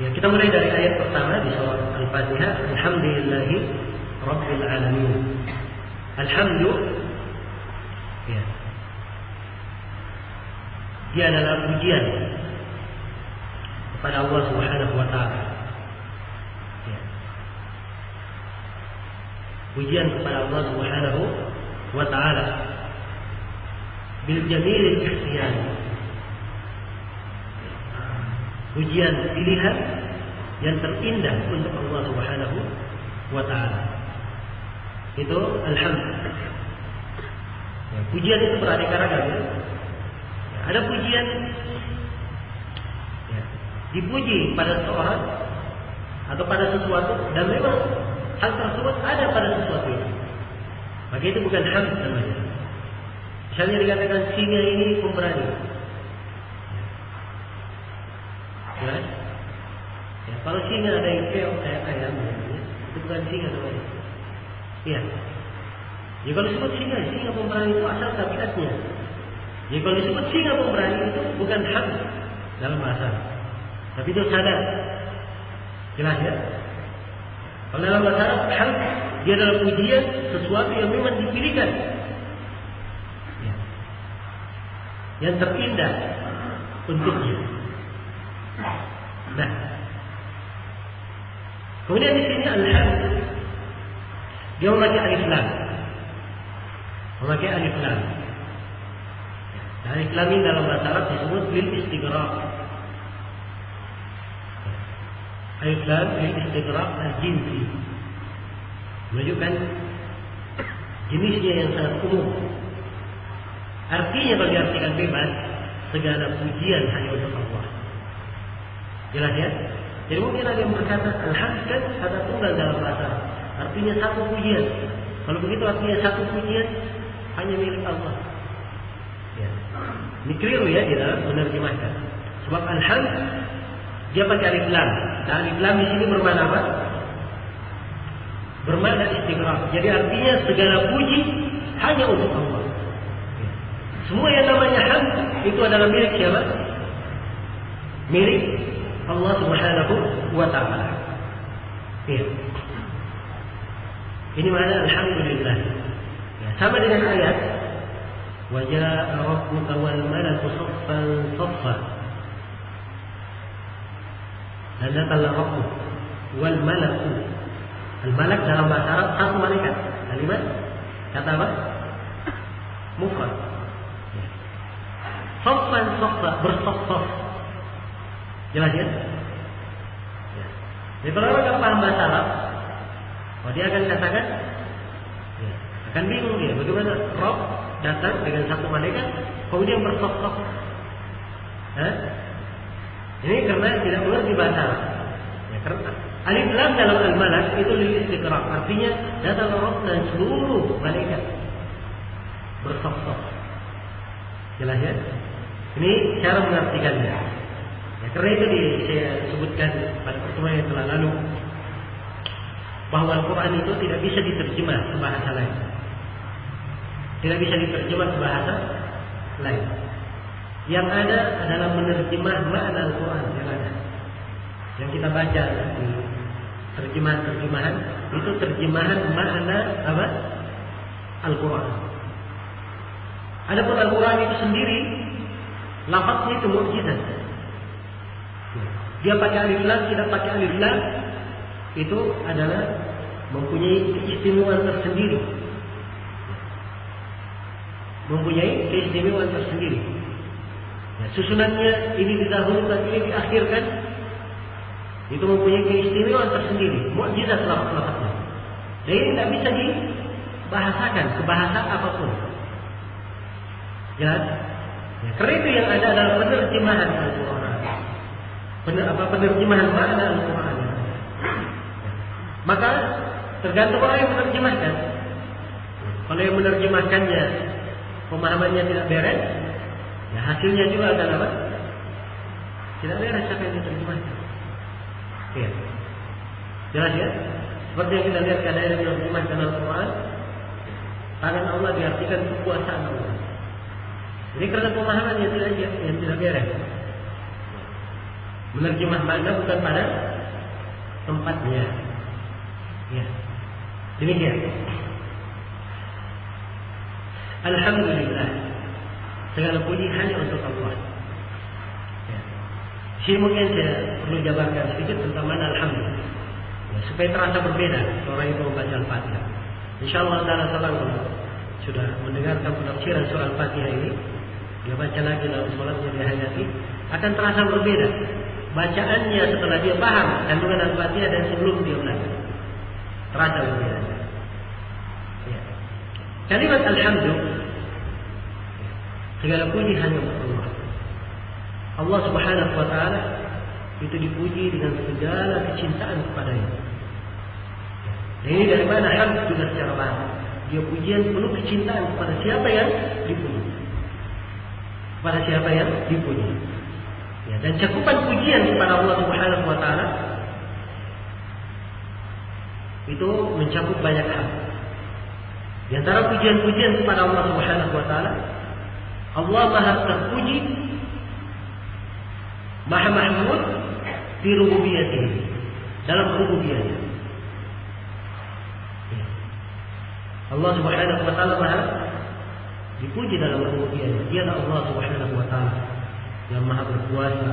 Ya, kita mulai dari ayat pertama di surah Al-Fatihah. Alhamdulillahi Rabbil Alamin. Alhamdulillah. Ya. Dia adalah pujian pada Allah Subhanahu wa taala. Ya. Pujian kepada Allah Subhanahu wa taala bil jamilil ihtiyan. Pujian pilihan yang terindah untuk Allah Subhanahu wa taala. Itu alhamdulillah. Ya, pujian itu beraneka ragam. Ya. Ada pujian ya, dipuji pada seseorang atau pada sesuatu dan memang hal tersebut ada pada sesuatu itu. Maka itu bukan hamd namanya. Misalnya dikatakan singa ini pemberani. Ya. Ya, kalau singa ada yang keok kayak ayam, itu bukan singa namanya. Iya. Ya kalau disebut singa pemberani itu asal tabiatnya. Ya kalau disebut singa pemberani itu bukan hamd dalam bahasa, tapi itu sadar. Jelas ya? Kalau dalam bahasa Arab hamd dia adalah pujian sesuatu yang memang dipilihkan, ya, yang terindah untuknya. Nah, kemudian di sini alhamd dia memakai alif lam. Memakai alif lam. Alif lam ini dalam bahasa Arab disebut lil istighraq. Alif lam lil istighraq al-jinsi. Menunjukkan jenisnya yang sangat umum. Artinya kalau diartikan bebas, segala pujian hanya untuk Allah. Jelas ya? Jadi mungkin ada yang berkata alhamd kan kata tunggal dalam bahasa Arab. Artinya satu pujian. Kalau begitu artinya satu pujian hanya milik Allah. Ya. Ini keliru ya di dalam menerjemahkan. Sebab alhamd dia pakai alif lam. Dan alif lam di sini bermakna apa? Bermakna istighraq. Jadi artinya segala puji hanya untuk Allah. Ya. Semua yang namanya hamd itu adalah milik siapa? Milik Allah Subhanahu wa taala. Ya. Ini makna alhamdulillah. Ya, sama dengan ayat wa jaa rabbuka wal malaku saffan saffa. Dan datanglah Rabbuk wal malaku. Al malak dalam bahasa Arab satu malaikat. Kalimat kata apa? Mufrad. Ya. Saffan saffa bersaff-saff. Jelas ya? Ya. Jadi kalau orang paham bahasa Arab, dia akan katakan, ya, akan bingung dia bagaimana Rabb datang dengan satu malaikat kemudian bersosok. Ini karena tidak mengerti bahasa Arab. Ya, karena alif lam dalam al-malak itu lil istighraq, artinya datang Rabb dan seluruh malaikat bersosok. Jelas ya? Ini cara mengartikannya. Ya, karena itu saya sebutkan pada pertemuan yang telah lalu bahwa Al-Quran itu tidak bisa diterjemah ke bahasa lain. Tidak bisa diterjemah ke bahasa lain. Yang ada adalah menerjemah makna Al-Quran yang ada. Yang kita baca di terjemahan-terjemahan itu terjemahan makna apa? Al-Quran. Adapun Al-Quran itu sendiri lafaznya itu mukjizat. Dia pakai alif lam, tidak pakai alif lam, itu adalah mempunyai keistimewaan tersendiri. Mempunyai keistimewaan tersendiri. Ya, susunannya ini didahulukan, ini diakhirkan, itu mempunyai keistimewaan tersendiri. Mukjizat lafaznya. Dan ini tidak bisa dibahasakan ke bahasa apapun. Jelas? Ya, karena itu yang ada adalah penerjemahan Al-Quran. Penerjemahan makna Al-Quran. Maka tergantung orang yang menerjemahkan. Kalau yang menerjemahkannya pemahamannya tidak beres, ya hasilnya juga akan apa? Tidak beres apa yang diterjemahkan. Ya. Jelas ya? Seperti yang kita lihat kadang yang menerjemahkan Al-Quran, tangan Allah diartikan kekuasaan Allah. Jadi karena pemahaman yang tidak beres. Menerjemah makna bukan pada tempatnya. Ya. Demikian. Alhamdulillah. Segala puji hanya untuk Allah. Ya. Sini mungkin saya perlu jabarkan sedikit tentang mana alhamdulillah. Ya, supaya terasa berbeda orang itu membaca Al-Fatihah. Insyaallah taala kalau sudah mendengarkan penafsiran surah Al-Fatihah ini, dia baca lagi dalam sholatnya, dia hayati, akan terasa berbeda bacaannya setelah dia paham kandungan Al-Fatihah dan sebelum dia belajar. Terasa berbeda. Ya. Kalimat alhamdulillah, segala puji hanya untuk Allah. Allah Subhanahu wa taala itu dipuji dengan segala kecintaan kepadanya. Dan ini dari mana hamd juga secara bahasa. Dia pujian penuh kecintaan kepada siapa yang dipuji. Kepada siapa yang dipuji. Ya, dan cakupan pujian kepada Allah Subhanahu wa taala itu mencakup banyak hal. Di antara pujian-pujian kepada Allah Subhanahu wa taala, Allah Maha terpuji, Maha Mahmud di rububiyatih, dalam rububiyatnya. Allah Subhanahu wa taala Maha dipuji dalam rububiyatnya. Dialah Allah Subhanahu wa taala yang Maha berkuasa,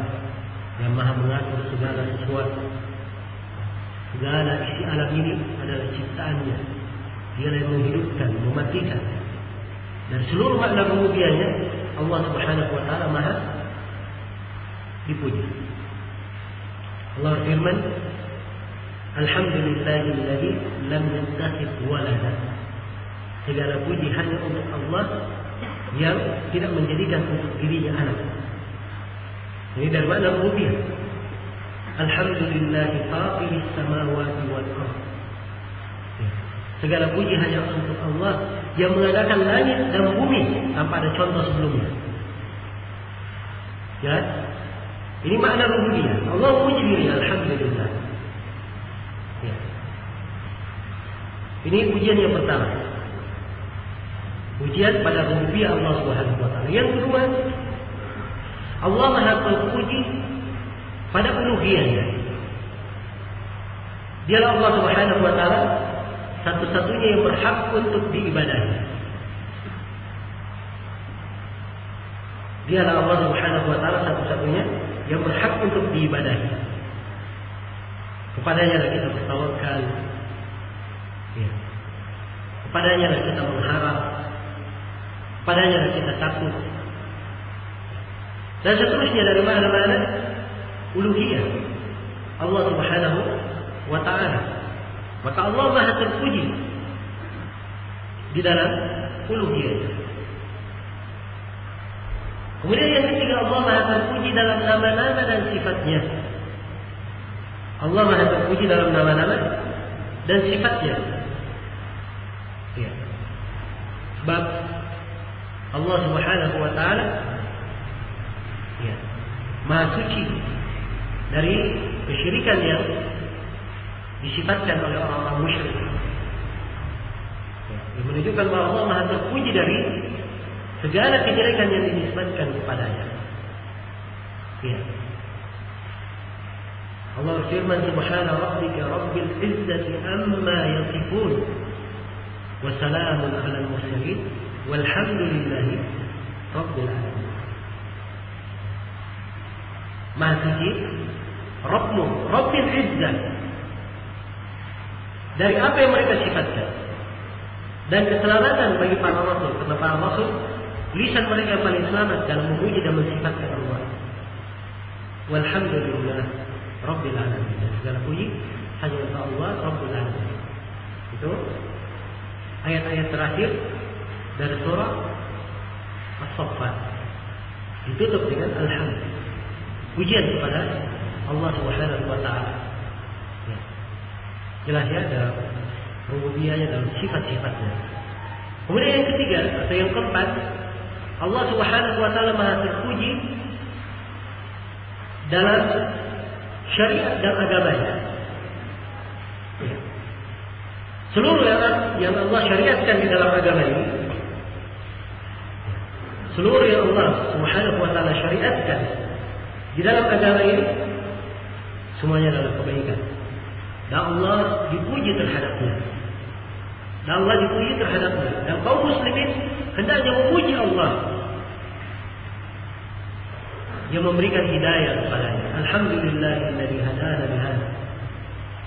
yang Maha mengatur segala sesuatu. Segala isi alam ini adalah ciptaannya. Dia yang menghidupkan, mematikan. Dan seluruh makna rububiyahnya Allah Subhanahu wa taala Maha dipuji. Allah firman, Alhamdulillahilladzi lam yattakhidh walada. Segala puji hanya untuk Allah yang tidak menjadikan untuk dirinya anak. Ini dari makna rububiyah. Alhamdulillahi fatiris samawati wal ardh. Segala puji hanya untuk Allah yang mengadakan langit dan bumi tanpa ada contoh sebelumnya. Ya, ini makna rububiyah. Allah memuji dirinya, alhamdulillah. Ya. Ini pujian yang pertama. Pujian pada rububiyah Allah Subhanahu wa taala. Yang kedua, Allah Maha terpuji pada uluhiyahnya. Dialah Allah Subhanahu wa taala satu-satunya yang berhak untuk diibadahi. Dialah Allah Subhanahu wa taala satu-satunya yang berhak untuk diibadahi. Kepadanya lah kita bertawakal. Ya. Kepadanya lah kita mengharap. Kepadanya lah kita takut. Dan seterusnya dari mana-mana uluhiyah Allah Subhanahu wa taala. Maka Allah Maha terpuji di dalam uluhiyah. Kemudian yang ketiga, Allah Maha terpuji dalam nama-nama dan sifatnya. Allah Maha terpuji dalam nama-nama dan sifatnya. Ya. Sebab Allah Subhanahu wa taala ya, Maha suci dari kesyirikan yang disifatkan oleh orang-orang musyrik. Yang menunjukkan bahwa Allah Maha terpuji dari segala kejelekan yang dinisbatkan kepadanya. Ya. Allah berfirman, Subhana rabbika rabbil izzati amma yasifun wa salamun 'alal mursalin walhamdulillahi rabbil alamin. Maha suci Rabbmu, Rabbil Izzah, dari apa yang mereka sifatkan. Dan keselamatan bagi para rasul. Karena para rasul, lisan mereka yang paling selamat dalam memuji dan mensifatkan Allah. Walhamdulillah Rabbil Alamin. Dan segala puji hanya untuk Allah Rabbil Alamin. Itu ayat-ayat terakhir dari surah As-Saffat. Ditutup dengan Alhamdulillah. Pujian kepada Allah Subhanahu wa taala. Ya. Jelas ya dalam rububiyahnya, dalam sifat-sifatnya. Kemudian yang ketiga atau yang keempat, Allah Subhanahu wa taala Maha terpuji dalam syariat dan agamanya. Ya. Seluruh yang Allah syariatkan di dalam agama ini, seluruh yang Allah Subhanahu wa taala syariatkan di dalam agama ini, semuanya adalah kebaikan. Dan Allah dipuji terhadapnya. Dan Allah dipuji terhadapnya. Dan kaum muslimin hendaknya memuji Allah yang memberikan hidayah kepadanya. Alhamdulillahilladzi hadana li hada.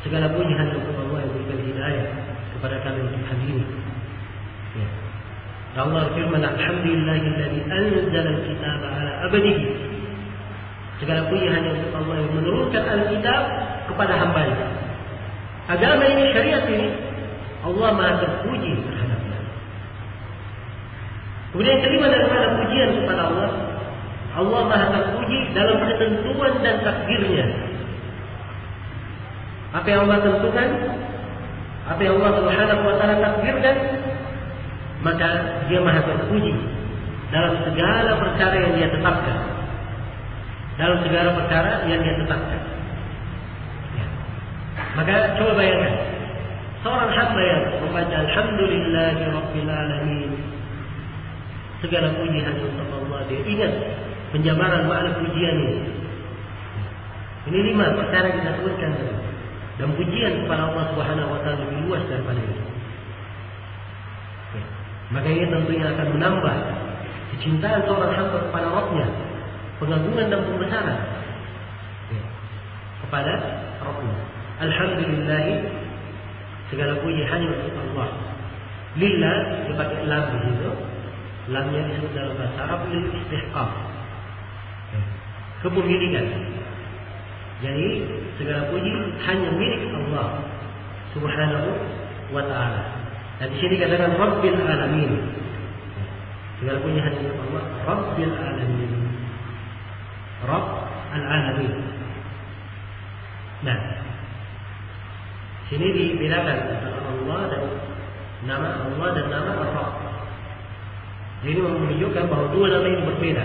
Segala puji hanya untuk Allah yang memberikan hidayah kepada kami untuk hari ini. Ya. Allah firman, alhamdulillahilladzi anzala al-kitaba ala abdihi. Segala puji hanya untuk Allah yang menurunkan Alkitab kepada hamba-Nya. Agama ini, syariat ini, Allah Maha terpuji terhadapnya. Kemudian yang kelima daripada pujian kepada Allah, Allah Maha terpuji dalam ketentuan dan takdirnya. Apa yang Allah tentukan, apa yang Allah Subhanahu wa taala takdirkan, maka Dia Maha terpuji dalam segala perkara yang Dia tetapkan. Dalam segala perkara yang Dia tetapkan. Ya. Maka coba bayangkan, seorang hamba yang membaca Alhamdulillahi Rabbil Alamin, segala puji hanya untuk Allah. Dia ingat penjabaran makna pujian ini. Ini 5 perkara yang kita sebutkan tadi. Dan pujian kepada Allah Subhanahu wa taala lebih luas daripada itu. Ya. Maka ini tentunya akan menambah kecintaan seorang hamba kepada Rabb-Nya, pengagungan dan pembesaran ya, kepada Rabb-Nya. Alhamdulillah, segala puji hanya untuk Allah. Lillah dipakai lam di situ. Lamnya disebut dalam bahasa Arab lil istihqaq. Ya. Kepemilikan. Jadi segala puji hanya milik Allah Subhanahu wa taala. Dan di sini dikatakan Rabbil Alamin. Segala puji hanya milik Allah, Rabbil Alamin. Rabb al-Alamin. Nah, sini dibedakan antara Allah dan nama Allah dan nama Rabb. Jadi menunjukkan bahwa dua nama ini berbeda.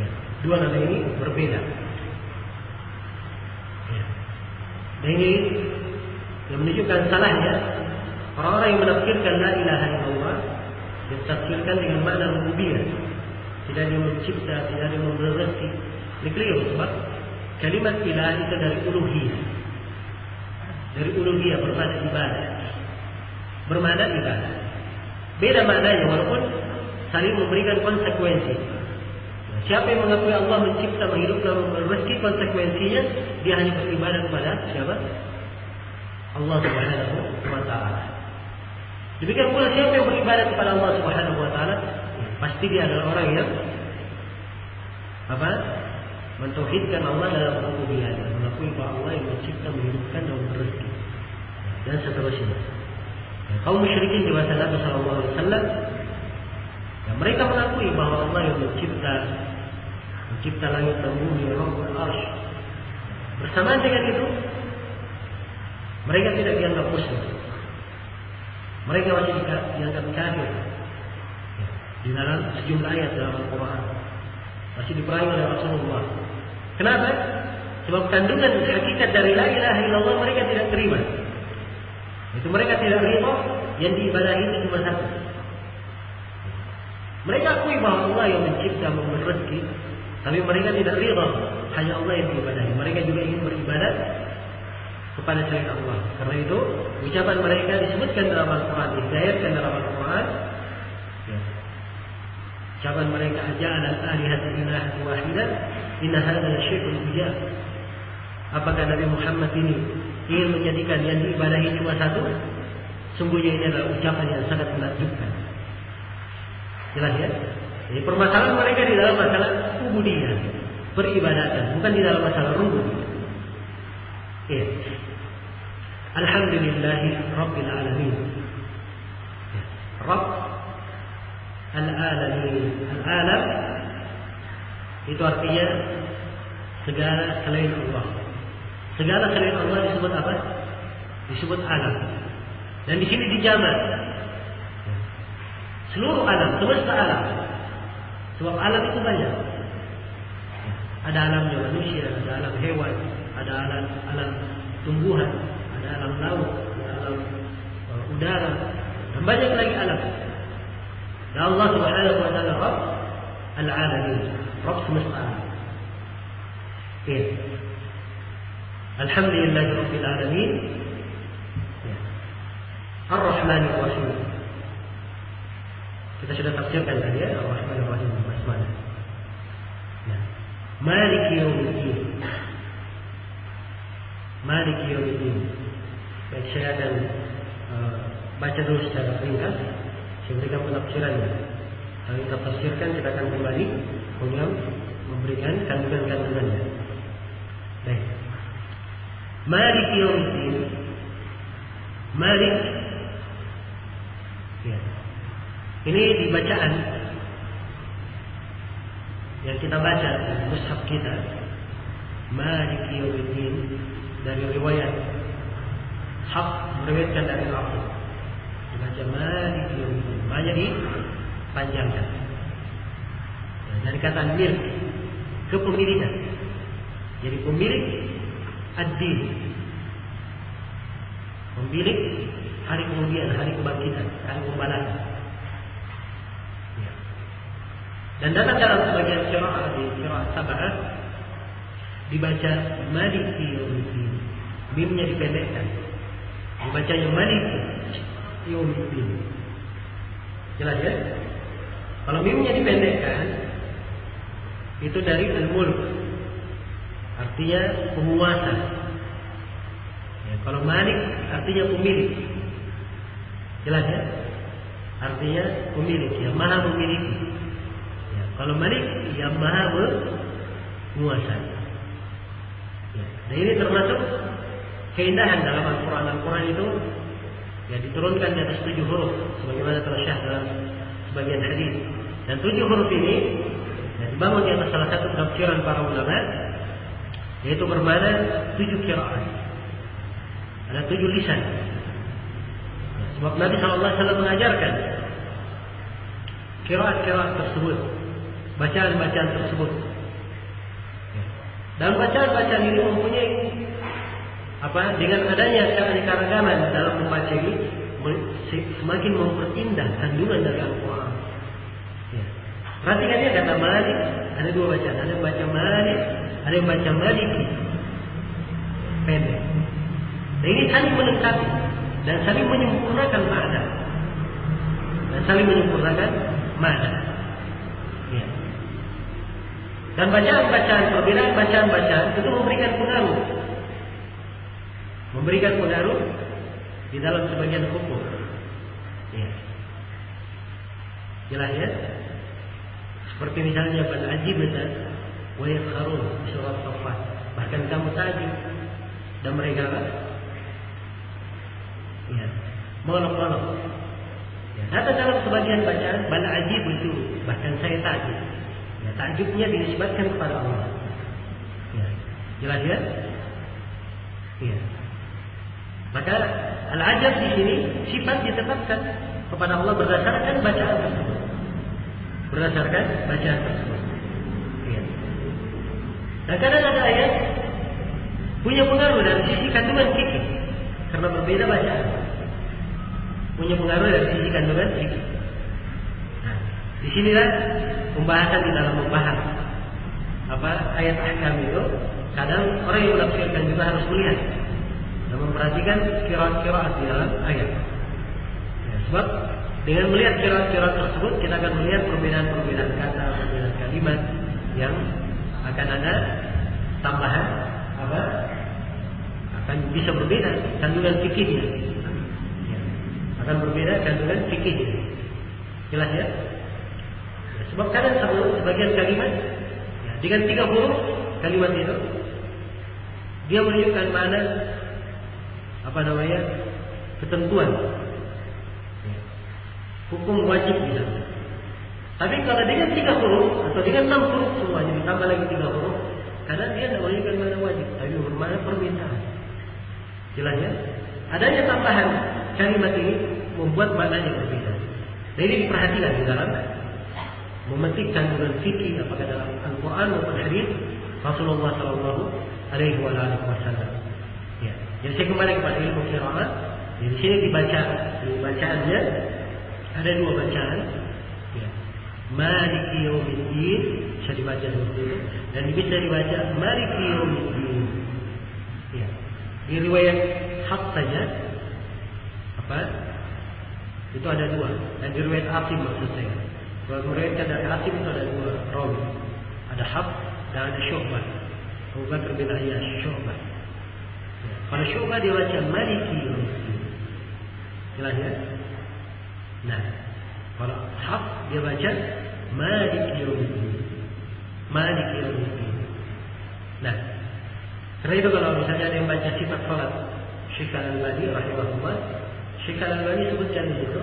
Ya, dua nama ini berbeda. Dan ini yang menunjukkan salahnya orang-orang yang menafsirkan la ilaha illallah, ditafsirkan dengan makna rububiyah. Tidak ada yang mencipta, tidak ada yang memberi rezeki. Ini keliru sebab kalimat ilah itu dari uluhiyah. Dari uluhiyah bermakna ibadah. Bermakna ibadah. Beda maknanya walaupun saling memberikan konsekuensi. Siapa yang mengakui Allah mencipta, menghidupkan, memberi rezeki, konsekuensinya dia hanya beribadah kepada siapa? Allah Subhanahu wa taala. Demikian pula siapa yang beribadah kepada Allah Subhanahu wa taala, pasti dia adalah orang yang mentauhidkan Allah dalam rububiyah, mengakui bahwa Allah yang mencipta, menghidupkan dan memberi rezeki. Dan seterusnya. Kaum musyrikin di masa Nabi sallallahu alaihi wasallam, mereka mengakui bahwa Allah yang mencipta langit dan bumi, Rabbul Arsy. Bersamaan dengan itu, mereka tidak dianggap muslim. Mereka masih dianggap kafir. Di dalam sejumlah ayat dalam Al-Quran masih diperangi oleh Rasulullah. Kenapa? Sebab kandungan hakikat dari la ilaha illallah mereka tidak terima. Itu mereka tidak rida yang diibadahi itu cuma satu. Mereka akui bahwa Allah yang mencipta, memberi rezeki, tapi mereka tidak rida hanya Allah yang diibadahi. Mereka juga ingin beribadat kepada selain Allah. Karena itu ucapan mereka disebutkan dalam Al-Quran, diayatkan dalam Al-Quran. Ucapan mereka, aja'ala al-alihata ilahan wahidan inna hadza lasyai'un ujab. Apakah Nabi Muhammad ini ingin menjadikan yang diibadahi cuma satu? Sungguhnya ini adalah ucapan yang sangat menakjubkan. Jelas ya? Jadi permasalahan mereka di dalam masalah ubudiyah, peribadatan, bukan di dalam masalah rububiyah. Ya. Alhamdulillahi Rabbil Alamin. Rabb Al-Alamin. Al-Alam itu artinya segala selain Allah. Segala selain Allah disebut apa? Disebut alam. Dan di sini dijamak. Seluruh alam, semesta alam. Sebab alam itu banyak. Ada alamnya manusia, ada alam hewan, ada alam tumbuhan, ada alam laut, ada alam udara, dan banyak lagi alam. Dan Allah Subhanahu wa taala Rabb al-Alamin, Rabb semesta alam. Ya. Alhamdulillahi Rabbil Alamin. Ya. Ar-Rahmanir Rahim. Kita sudah tafsirkan tadi ya, Ar-Rahmanir Rahim, basmalah. Maliki yaumiddin. Maliki yaumiddin. Baik, saya akan baca dulu secara ringkas. Saya berikan penafsirannya. Kalau kita tafsirkan, kita akan kembali kemudian memberikan kandungan-kandungannya. Baik. Maliki yaumiddin. Malik. Ya. Ini di bacaan yang kita baca di mushaf kita, Maliki yaumiddin, dari riwayat Hafs meriwayatkan dari Asim. Dibaca Maliki yaumiddin, banyak dipanjangkan. Ya, dari kata milk, kepemilikan. Jadi pemilik ad-din, pemilik hari kemudian, hari kebangkitan, hari pembalasan. Ya. Dan datang dalam sebagian qiraah di qiraah Sab'ah dibaca Maliki yaumiddin, mimnya dipendekkan, dibacanya Maliki yaumiddin. Jelas ya? Kalau mimnya dipendekkan, itu dari al-mulk, artinya penguasa. Ya, kalau Malik artinya pemilik. Jelas ya? Artinya pemilik, yang maha memiliki. Ya, kalau Malik, yang maha menguasai. Ya, nah ini termasuk keindahan dalam Al-Quran. Al-Quran itu ya diturunkan di atas 7 huruf, sebagaimana telah syah dalam sebagian hadis. Dan 7 huruf ini ya, dibangun di atas salah satu tafsiran para ulama, yaitu bermakna 7 qiraat. Ada 7 lisan. Ya, sebab Nabi SAW mengajarkan qiraat-qiraat tersebut, bacaan-bacaan tersebut. Ya. Dan bacaan-bacaan ini mempunyai dengan adanya keanekaragaman dalam membaca ini semakin memperindah kandungan dari Al-Quran. Ya. Perhatikan ya, kata Malik ada 2 bacaan, ada yang baca Malik, ada yang baca Maliki, pendek. Dan ini saling melengkapi dan saling menyempurnakan makna. Ya. Dan bacaan-bacaan, perbedaan bacaan-bacaan itu memberikan pengaruh di dalam sebagian hukum. Ya. Jelas ya? Seperti misalnya bal ajibta wa yaskharun di surah Saffat. Bahkan kamu takjub dan mereka ya, molok-molok. Ya, atau dalam sebagian bacaan bal ajib itu bahkan saya takjub. Ya, takjubnya dinisbatkan kepada Allah. Ya. Jelas ya? Ya. Maka al-ajab di sini sifat ditetapkan kepada Allah berdasarkan bacaan tersebut. Ya. Dan kadang ada ayat punya pengaruh dari sisi kandungan fikih karena berbeda bacaan. Punya pengaruh dari sisi kandungan fikih. Nah, di sinilah pembahasan di dalam membahas ayat ahkam itu. Kadang orang yang menafsirkan juga harus melihat dan memperhatikan qiraat-qiraat di dalam ayat. Ya, sebab dengan melihat qiraat-qiraat tersebut kita akan melihat perbedaan-perbedaan kata, perbedaan kalimat yang akan ada tambahan akan bisa berbeda kandungan fikihnya. Ya, akan berbeda kandungan fikihnya. Jelas ya? Ya, sebab kadang sebagian kalimat ya, dengan 3 huruf kalimat itu dia menunjukkan mana ketentuan ya, hukum wajib misalnya. Tapi kalau dengan 3 huruf atau dengan 6 huruf semuanya ditambah lagi 3 huruf, karena dia tidak menunjukkan mana wajib, tapi bermakna permintaan. Jelas ya? Adanya tambahan kalimat ini membuat maknanya berbeda. Nah, ini diperhatikan di dalam memetik kandungan fikih apakah dalam Al-Quran maupun hadis Rasulullah SAW. Ya. Jadi saya kembali kepada ilmu qiraat. Di sini di bacaannya ada 2 bacaan. Ya. Maliki yaumiddin bisa dibaca seperti itu dan bisa dibaca Maliki yaumiddin. Ya. Di riwayat Hafs saja itu ada 2 dan di riwayat Asim maksud saya. Kalau meriwayatkan dari Asim itu ada 2 rawi. Ada Hafs, dan ada Syu'bah. Abu Bakar bin Ayyash, Syu'bah. Ya. Kalau Syu'bah dia baca Maliki Yawmiddin. Jelas ya? Nah, kalau Hafs dia baca Maliki Yawmiddin. Maliki Yawmiddin. Nah, karena itu kalau misalnya ada yang baca sifat salat Syekh Al-Albani rahimahullah, Syekh Al-Albani sebutkan di situ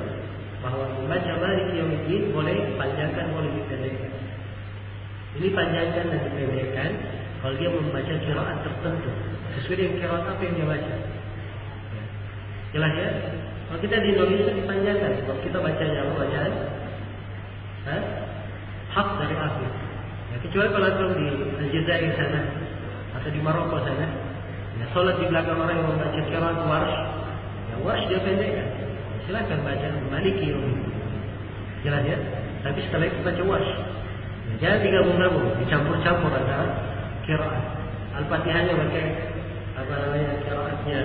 bahwa membaca Maliki Yawmiddin boleh panjangkan, boleh dipendekkan. Ini panjangkan dan dipendekkan kalau dia membaca qiraat tertentu sesuai dengan qiraat apa yang dia baca. Ya. Jelas ya? Kalau kita di Indonesia dipanjangkan, kalau kita bacanya apa bacaan? Hak dari akhir. Ya, kecuali kalau antum di Aljazair sana atau di Maroko sana, ya, sholat di belakang orang yang membaca qiraat Warsh, ya Warsh dia pendekkan. Silakan baca Maliki Yawmiddin. Jelas ya? Tapi setelah itu baca Warsh. Ya, jangan digabung-gabung, dicampur-campur antara qiraat. Al-Fatihahnya pakai apa namanya qiraatnya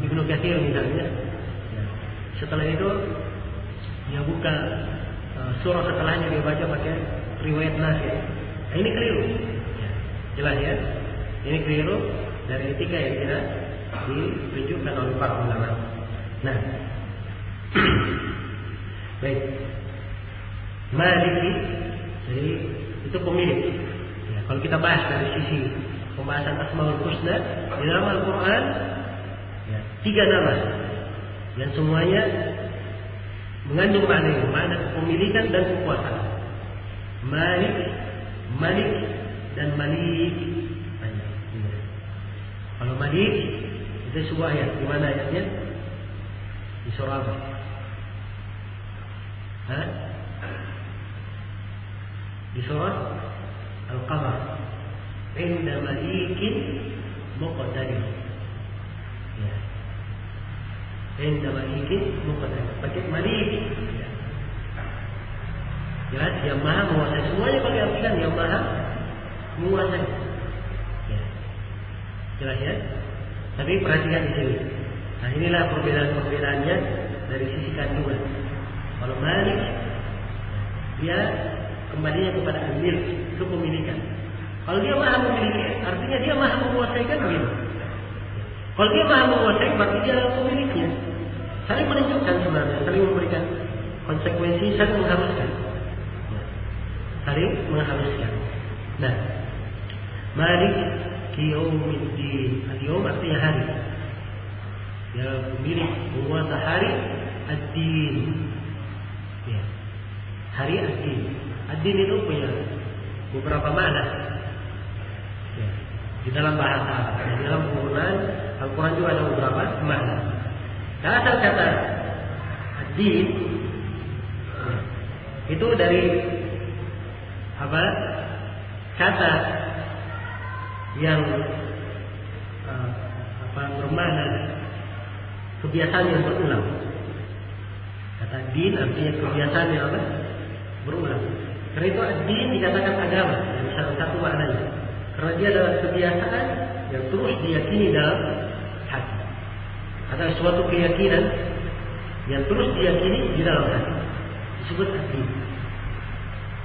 Ibnu Katsir misalnya. Ya. Setelah itu dia buka surah setelahnya dia baca pakai riwayat Nafi'. Nah, ini keliru. Ya. Jelas ya? Ini keliru dari etika yang tidak ditunjukkan oleh para ulama. Nah, baik. Maliki, jadi itu pemilik. Ya, kalau kita bahas dari sisi pembahasan Asmaul Husna di dalam Al-Quran, ya, 3 nama yang semuanya mengandung makna kepemilikan dan kekuasaan. Malik, Malik dan Malik. Ya. Kalau Malik itu sebuah ayat. Di mana ayatnya? Di surah apa? Di surah Al-Qamar. Inda malikin muqtadir. Ya. Inda malikin muqtadir. Pakai malik. Ya. Jelas, yang maha menguasai. Semuanya pakai artikan yang maha menguasai. Ya. Jelas ya? Tapi perhatikan di sini. Nah, inilah perbedaan-perbedaannya dari sisi kandungan. Kalau Malik, dia kembalinya kepada amil, kepemilikan. Kalau dia maha memiliki, artinya dia maha menguasai kan begitu. Kalau dia maha menguasai, berarti dia adalah pemiliknya. Saling menunjukkan sebenarnya, saling memberikan konsekuensi, saling mengharuskan. Saling mengharuskan. Nah, Malik Yawmiddin. Al-Yawm artinya hari. Ya, pemilik penguasa hari ad-din. Ya. Hari ad-din. Ad-din itu punya beberapa makna. Ya. Di dalam bahasa, di dalam penggunaan Al-Quran juga ada beberapa makna. Nah, asal kata ad-din ya, itu dari apa? Kata yang bermakna kebiasaan yang berulang. Kata din artinya kebiasaan yang apa? Berulang. Karena itu din dikatakan agama yang salah satu maknanya. Karena dia adalah kebiasaan yang terus diyakini dalam hati. Atau suatu keyakinan yang terus diyakini di dalam hati. Disebut ad-din.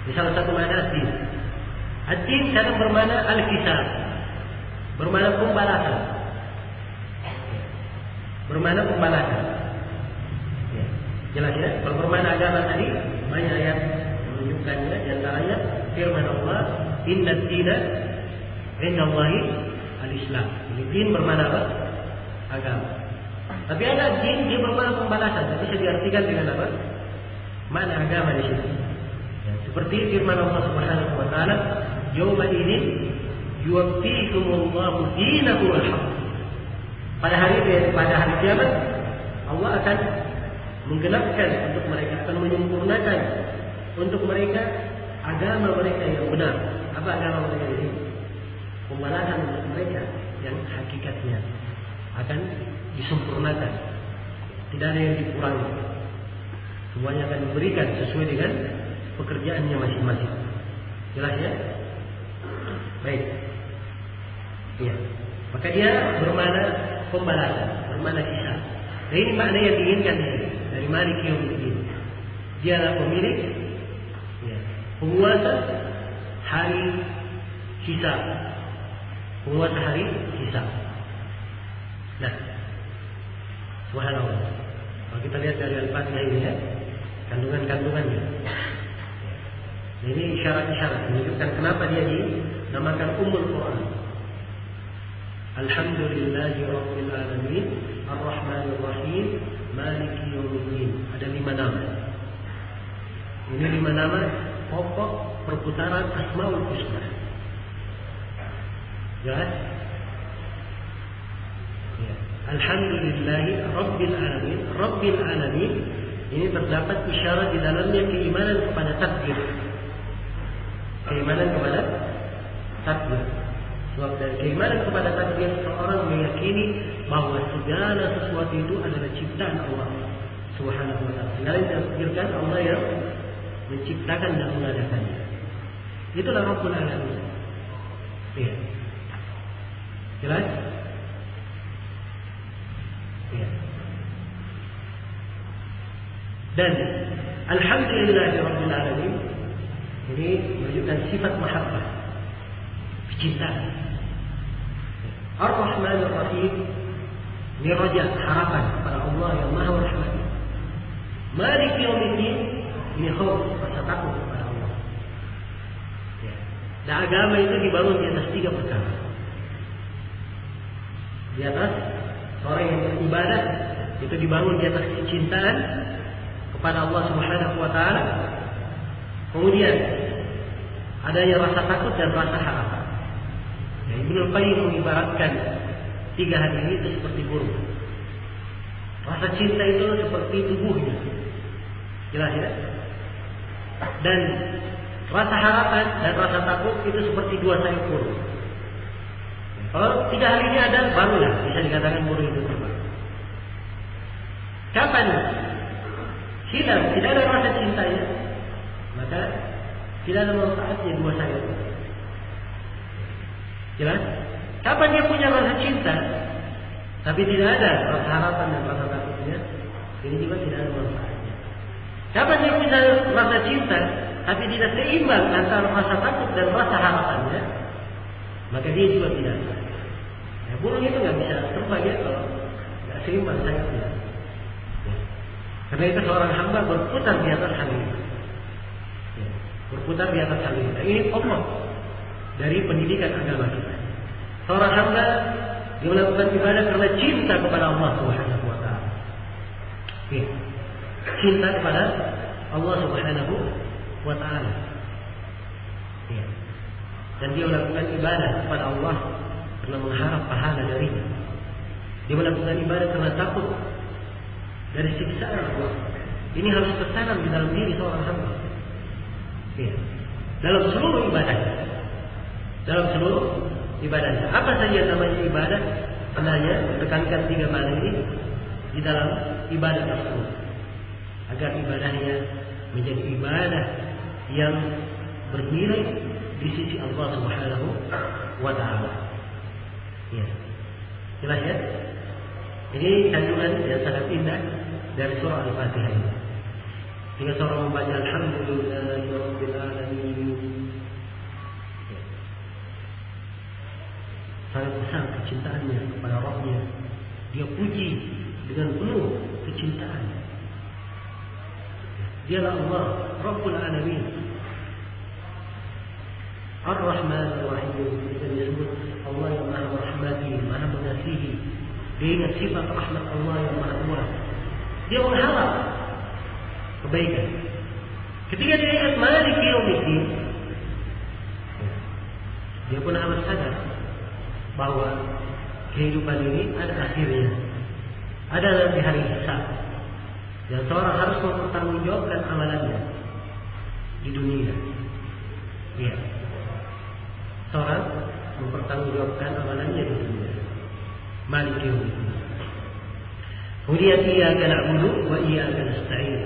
Ini salah satu makna ad-din. Ad-din kadang bermakna al-kisab, bermakna pembalasan. Bermakna pembalasan. Ya. Jelas ya? Kalau bermakna agama tadi banyak ayat menunjukkannya. Di antaranya firman Allah, Inna ad-dina inda Allahi al-Islam. Ini din bermakna apa? Agama. Tapi ada din dia bermakna pembalasan. Tapi bisa diartikan dengan apa? Makna agama di sini. Ya. Seperti firman Allah Subhanahu wa taala, Yawma idzin yuwaffikumullahu dinahu al-haq. Pada hari kiamat Allah akan menggenapkan untuk mereka, akan menyempurnakan untuk mereka agama mereka yang benar. Apa agama mereka ini? Pembalasan untuk mereka yang hakikatnya akan disempurnakan. Tidak ada yang dikurangi. Semuanya akan diberikan sesuai dengan pekerjaannya masing-masing. Jelas ya? Baik. Ya. Maka dia bermakna pembalasan, bermakna hisab. Nah, ini makna yang diinginkan dari Malik Yawmiddin. Dia adalah pemilik, ya, penguasa hari hisab. Penguasa hari hisab. Nah, subhanallah. Kalau kita lihat dari Al-Fatihah ini ya, kandungan-kandungannya. Nah, ini isyarat-isyarat menunjukkan kenapa dia dinamakan Ummul Quran. Alhamdulillahi Rabbil Alamin, Ar-Rahmanir Rahim, Maliki Yawmiddin. Ada 5 nama. Ini 5 nama pokok perputaran Asmaul Husna. Jelas? Ya. Alhamdulillahi Rabbil Alamin. Rabbil Alamin ini terdapat isyarat di dalamnya keimanan kepada takdir. Keimanan kepada takdir. Sebab dari keimanan kepada takdir seorang meyakini bahwa segala sesuatu itu adalah ciptaan Allah Subhanahu wa taala. Segala yang ditakdirkan Allah yang menciptakan dan mengadakannya. Itulah Rabbul Alamin. Iya. Jelas? Iya. Dan Alhamdulillahi Rabbil Alamin ini menunjukkan sifat mahabbah, kecintaan. Ar-Rahmanir Rahim ini raja, harapan kepada Allah yang Maha Rahman. Maliki Yawmiddin ini khauf, rasa takut kepada Allah. Ya. Dan agama itu dibangun di atas 3 perkara. Di atas seorang yang beribadah itu dibangun di atas kecintaan kepada Allah Subhanahu wa taala. Kemudian adanya rasa takut dan rasa harapan. Ya, Ibnu Qayyim mengibaratkan 3 hal ini itu seperti burung. Rasa cinta itu seperti tubuhnya. Jelas ya? Dan rasa harapan dan rasa takut itu seperti 2 sayap burung. Kalau 3 hal ini ada, barulah bisa dikatakan burung itu terbang. Kapan hilang, tidak ada rasa cintanya, maka tidak ada manfaatnya 2 sayap. Jelas? Kapan dia punya rasa cinta, tapi tidak ada rasa harapan dan rasa takutnya, ini juga tidak ada manfaatnya. Kapan dia punya rasa cinta, tapi tidak seimbang antara rasa takut dan rasa harapannya, maka dia juga tidak ada. Ya, burung itu nggak bisa terbang ya kalau nggak seimbang sayapnya. Ya. Karena itu seorang hamba berputar di atas hal ini. Ya. Berputar di atas hal ini. Nah, ini pokok dari pendidikan agama kita. Seorang hamba dia melakukan ibadah karena cinta kepada Allah Subhanahu wa taala. Ya. Cinta kepada Allah Subhanahu wa taala. Ya. Dan dia melakukan ibadah kepada Allah karena mengharap pahala darinya. Dia melakukan ibadah karena takut dari siksaan Allah. Ini harus tertanam di dalam diri seorang hamba. Ya. Dalam seluruh ibadah. Dalam seluruh ibadah. Apa saja namanya ibadah? Hendaknya tekankan 3 hal ini di dalam ibadah tersebut, agar ibadahnya menjadi ibadah yang bernilai di sisi Allah Subhanahu wa taala. Ya. Jelas ya? Ini kandungan yang sangat indah dari surah Al-Fatihah ini. Jika seorang membaca Alhamdulillahi Rabbil Alamin, ya. Sangat besar kecintaannya kepada Rabb-Nya. Dia puji dengan penuh kecintaan. Dialah Allah Rabbul Alamin, Ar-Rahmanir Rahim. Kita disebut Allah yang Maha merahmati, Maha mengasihi. Dia ingat sifat rahmat Allah yang Maha Kuat. Dia mengharap kebaikan. Ketika dia ingat Maliki Yawmiddin, dia pun harus sadar bahwa kehidupan ini ada akhirnya. Ada nanti hari hisab. Dan seorang harus mempertanggungjawabkan amalannya di dunia. Ya. Seorang mempertanggungjawabkan amalannya di dunia. Maliki Yawmiddin. Kemudian iyyaka na'budu wa iyyaka nasta'in.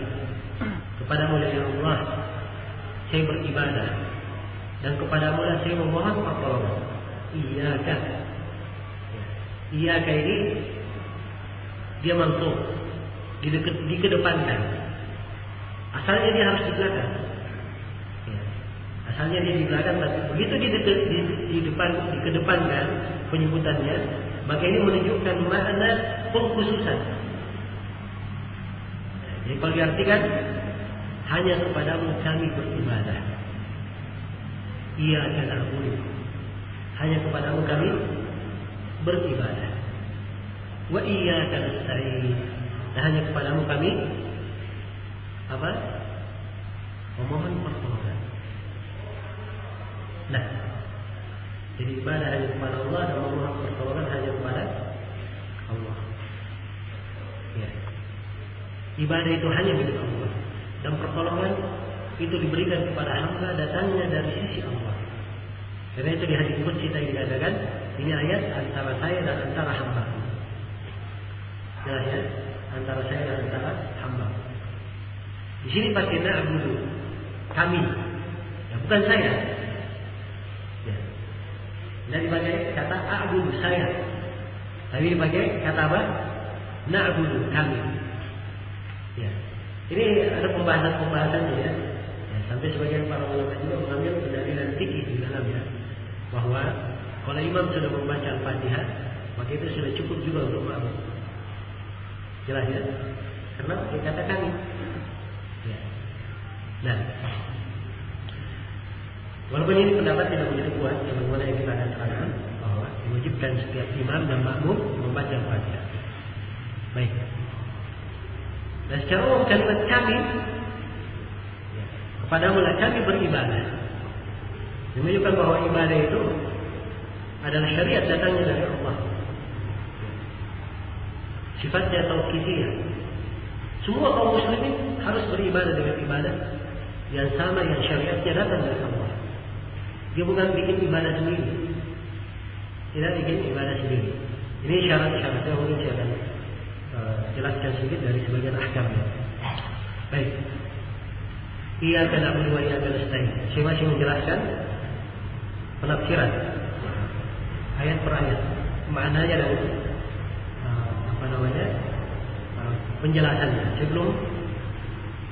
Kepadamu ya Allah saya beribadah, dan kepadamu lah saya memohon pertolongan. Iyyaka. Iyyaka ini dia mansub, dikedepankan. Asalnya dia harus di belakang. Ya. Asalnya dia di belakang, tapi begitu dikedepankan penyebutannya, maka ini menunjukkan makna pengkhususan. Jadi kalau diartikan, hanya kepadamu kami beribadah. Iyyaka na'budu. Hanya kepadamu kami beribadah. Wa iyyaka nasta'in. Dan hanya kepadamu kami memohon pertolongan. Nah, jadi ibadah hanya kepada Allah dan memohon pertolongan hanya kepada Allah. Ya. Ibadah itu hanya milik Allah dan pertolongan itu diberikan kepada hamba datangnya dari sisi Allah. Karena itu di hadis qudsi tadi dikatakan, ini ayat antara saya dan antara hamba. Jelas ya? Antara saya dan antara hamba. Di sini pakai na'budu, kami, ya, bukan saya. Ya. Tidak dipakai kata a'budu, saya. Tapi dipakai kata apa? Na'budu, kami. Ya. Ini ada pembahasan-pembahasan ya. Sampai sebagian para ulama juga mengambil pendalilan fikih di dalamnya, bahwa kalau imam sudah membaca Al-Fatihah, maka itu sudah cukup juga untuk makmum. Jelas ya? Karena dikatakan ya. Nah, walaupun ini pendapat tidak begitu kuat, sebagaimana yang kita akan terangkan, bahwa diwajibkan setiap imam dan makmum membaca Al-Fatihah. Baik. Dan secara umum kalimat kami, ya, kepadamu lah kami beribadah, menunjukkan bahwa ibadah itu adalah syariat datangnya dari Allah. Sifatnya tauqifiyah. Semua kaum muslimin harus beribadah dengan ibadah yang sama, yang syariatnya datang dari Allah. Dia bukan bikin ibadah sendiri. Tidak bikin ibadah sendiri. Ini syarat-syaratnya mungkin saya akan jelaskan sedikit dari sebagian ahkamnya. Baik. Iyyaka na'budu wa iyyaka nasta'in. Saya masih menjelaskan penafsiran ayat per ayat, maknanya dan penjelasannya sebelum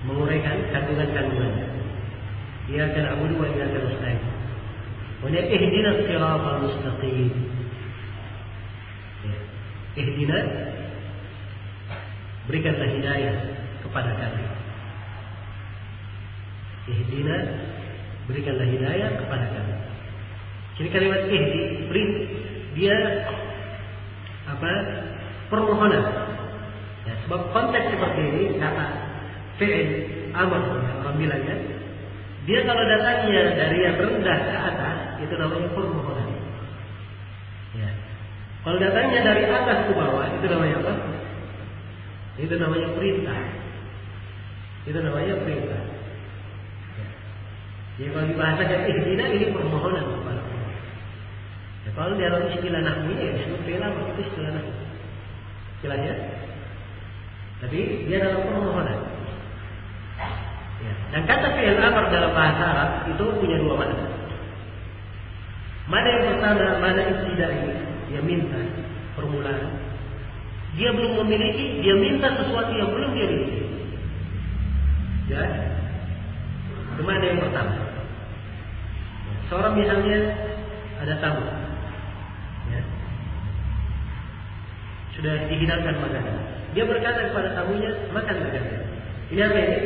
menguraikan kandungan-kandungannya. Iyyaka na'budu wa iyyaka nasta'in. Wa ihdinas siratal mustaqim. Ihdinas, berikanlah hidayah kepada kami. Ihdinas, berikanlah hidayah kepada kami. Jadi kalimat ihdi, dia permohonan. Ya, sebab konteks seperti ini, kata fi'il amr orang bilangnya, dia kalau datangnya dari yang rendah ke atas, itu namanya permohonan. Ya. Kalau datangnya dari atas ke bawah, itu namanya apa? Itu namanya perintah. Itu namanya perintah. Ya. Jadi kalau dibahasakan ihdina, ini permohonan kepada Allah. Ya, kalau di dalam istilah nahwi ya disebut fi'il amr, itu istilah nahwi. Jelas ya? Tapi dia dalam permohonan. Ya. Dan kata fi'il amr dalam bahasa Arab itu punya dua makna. Mana yang pertama, mana ibtidai, dia minta permulaan. Dia belum memiliki, dia minta sesuatu yang belum dia miliki. Ya. Itu mana yang pertama. Seorang misalnya ada tamu. Ya. Sudah dihidangkan makanan. Dia berkata kepada tamunya, makan makanan. Ini apa ini?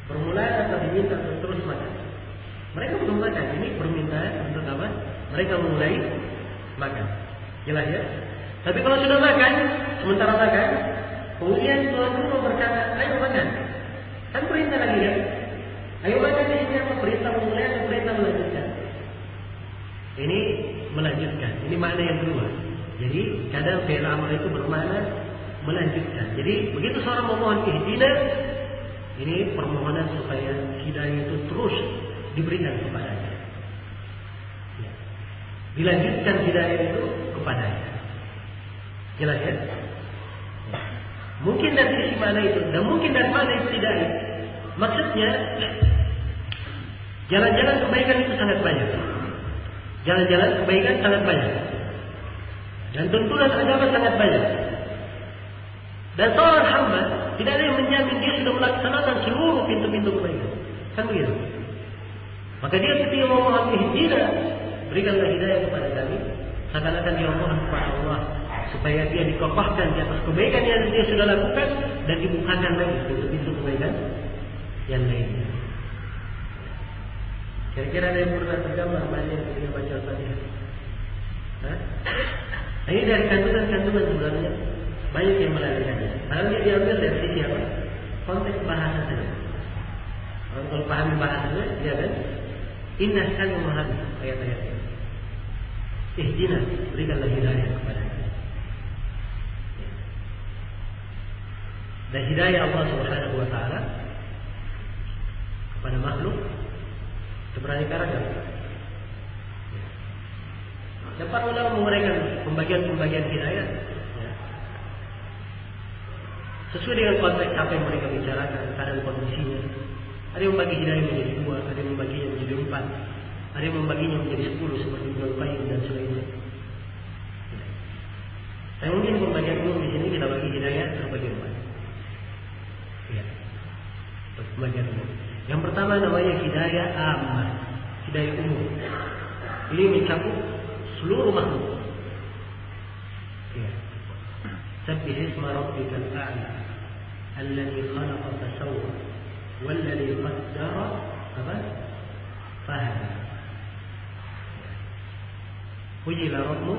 Permulaan atau diminta untuk terus makan? Mereka belum makan. Ini permintaan untuk apa? Mereka mulai makan. Jelas ya? Tapi kalau sudah makan, sementara makan, kemudian tuan rumah berkata, ayo makan. Kan perintah lagi ya? Ayo makan di sini apa? Perintah memulai atau perintah melanjutkan? Ini melanjutkan. Ini makna yang kedua. Jadi kadang fi'il amr itu bermakna melanjutkan. Jadi begitu seorang memohon ihdina, ini permohonan supaya hidayah itu terus diberikan kepadanya. Ya. Dilanjutkan hidayah itu kepadanya. Jelas ya? Ya. Mungkin dari sisi mana itu, dan mungkin dari mana itu tidak. Maksudnya, jalan-jalan kebaikan itu sangat banyak. Jalan-jalan kebaikan sangat banyak. Dan tuntunan agama sangat banyak. Dan seorang hamba tidak ada yang menjamin dia sudah melaksanakan seluruh pintu-pintu kebaikan. Kan begitu? Maka dia ketika memohon ihdina, berikanlah hidayah kepada kami, seakan-akan dia mohon kepada Allah supaya dia dikokohkan di atas kebaikan yang dia sudah lakukan dan dibukakan lagi pintu-pintu kebaikan yang lainnya. Kira-kira ada yang pernah tergambar banyak ketika baca Al-Fatihah? Nah, ini dari kandungan-kandungan sebenarnya banyak yang melarikannya. Padahal dia diambil dari sisi apa? Konteks bahasa saja. Kalau pahami bahasanya, dia kan indah sekali memahami ayat-ayat ini. Ihdina, berikanlah hidayah kepada kami. Dan hidayah Allah Subhanahu wa taala kepada makhluk itu beraneka ragam. Dan para ulama menguraikan pembagian-pembagian hidayah sesuai dengan konteks apa yang mereka bicarakan, keadaan kondisinya. Ada yang membagi hidayah menjadi 2, ada yang membaginya menjadi 4, ada yang membaginya menjadi 10 seperti Ibnu Qayyim dan sebagainya. Saya mungkin pembagian umum di sini kita bagi hidayah terbagi 4. Ya, pembagian umum. Yang pertama namanya hidayah ammah, hidayah umum. Ini mencakup seluruh makhluk. Ya. Sabbih isma rabbikal a'la alladzi khalaqa fasawwa walladzi qaddara fahada. Pujilah Rabbmu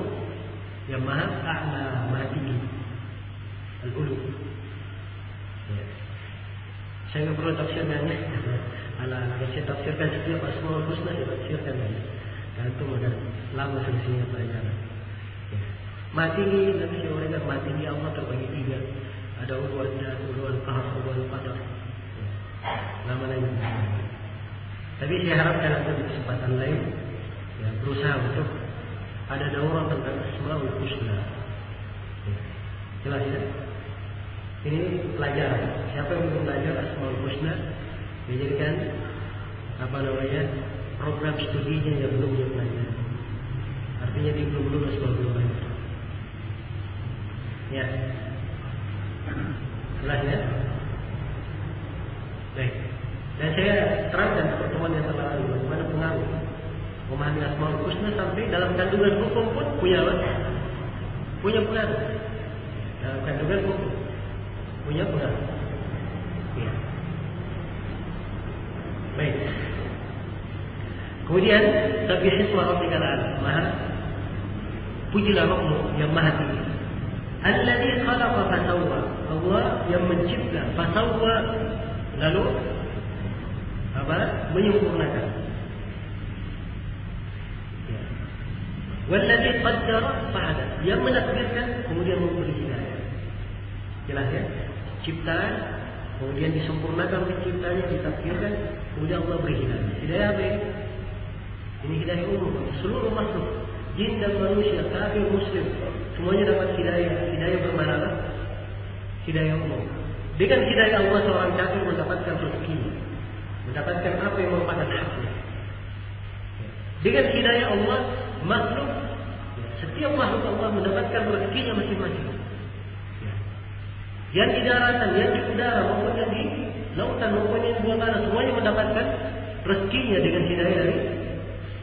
yang maha a'la, maha tinggi, al-ulu. Ya. Saya nggak perlu tafsirkan. Saya tafsirkan setiap Asmaul Husna, saya tafsirkan. Gantung ada lama selesainya pelajaran. Ya. Maha tinggi, nanti saya uraikan maha tinggi Allah terbagi 3. Ada uluan dan uluan qahar, uluan qadar. Ya. Lama lagi. Tapi saya harapkan nanti di kesempatan lain ya, berusaha untuk ada daurah tentang Asmaul Husna. Ya. Jelas ya? Ini pelajaran. Siapa yang ingin belajar Asmaul Husna, dijadikan program studinya yang belum dia pelajari. Artinya dia belum lulus kalau belum belajar. Ya, jelas ya. Baik. Dan saya terangkan pertemuan yang telah lalu bagaimana pengaruh memahami Asmaul Husna sampai dalam kandungan hukum pun punya pengaruh. Dalam kandungan hukum punya pengaruh. Ya. Baik. Kemudian sabbih isma rabbikal a'la, maha pujilah Rabbmu yang maha tinggi. Alladzi khalaqa fasawwa, Allah yang mencipta, fasawwa lalu menyempurnakan. Ya. Walladzi qaddara fahada, yang menakdirkan kemudian memberi hidayah. Jelas ya? Ciptaan kemudian disempurnakan penciptanya, ditakdirkan, kemudian Allah beri hidayah. Hidayah apa ini? Ini hidayah umum, seluruh makhluk, jin dan manusia, kafir, muslim, semuanya dapat hidayah. Hidayah bermakna apa? Hidayah umum. Dengan hidayah Allah seorang kafir mendapatkan rezekinya, mendapatkan apa yang merupakan haknya. Dengan hidayah Allah, makhluk, setiap makhluk Allah mendapatkan rezekinya masing-masing. Yang di daratan, yang di udara, maupun yang di lautan, maupun yang di bawah tanah, semuanya mendapatkan rezekinya dengan hidayah dari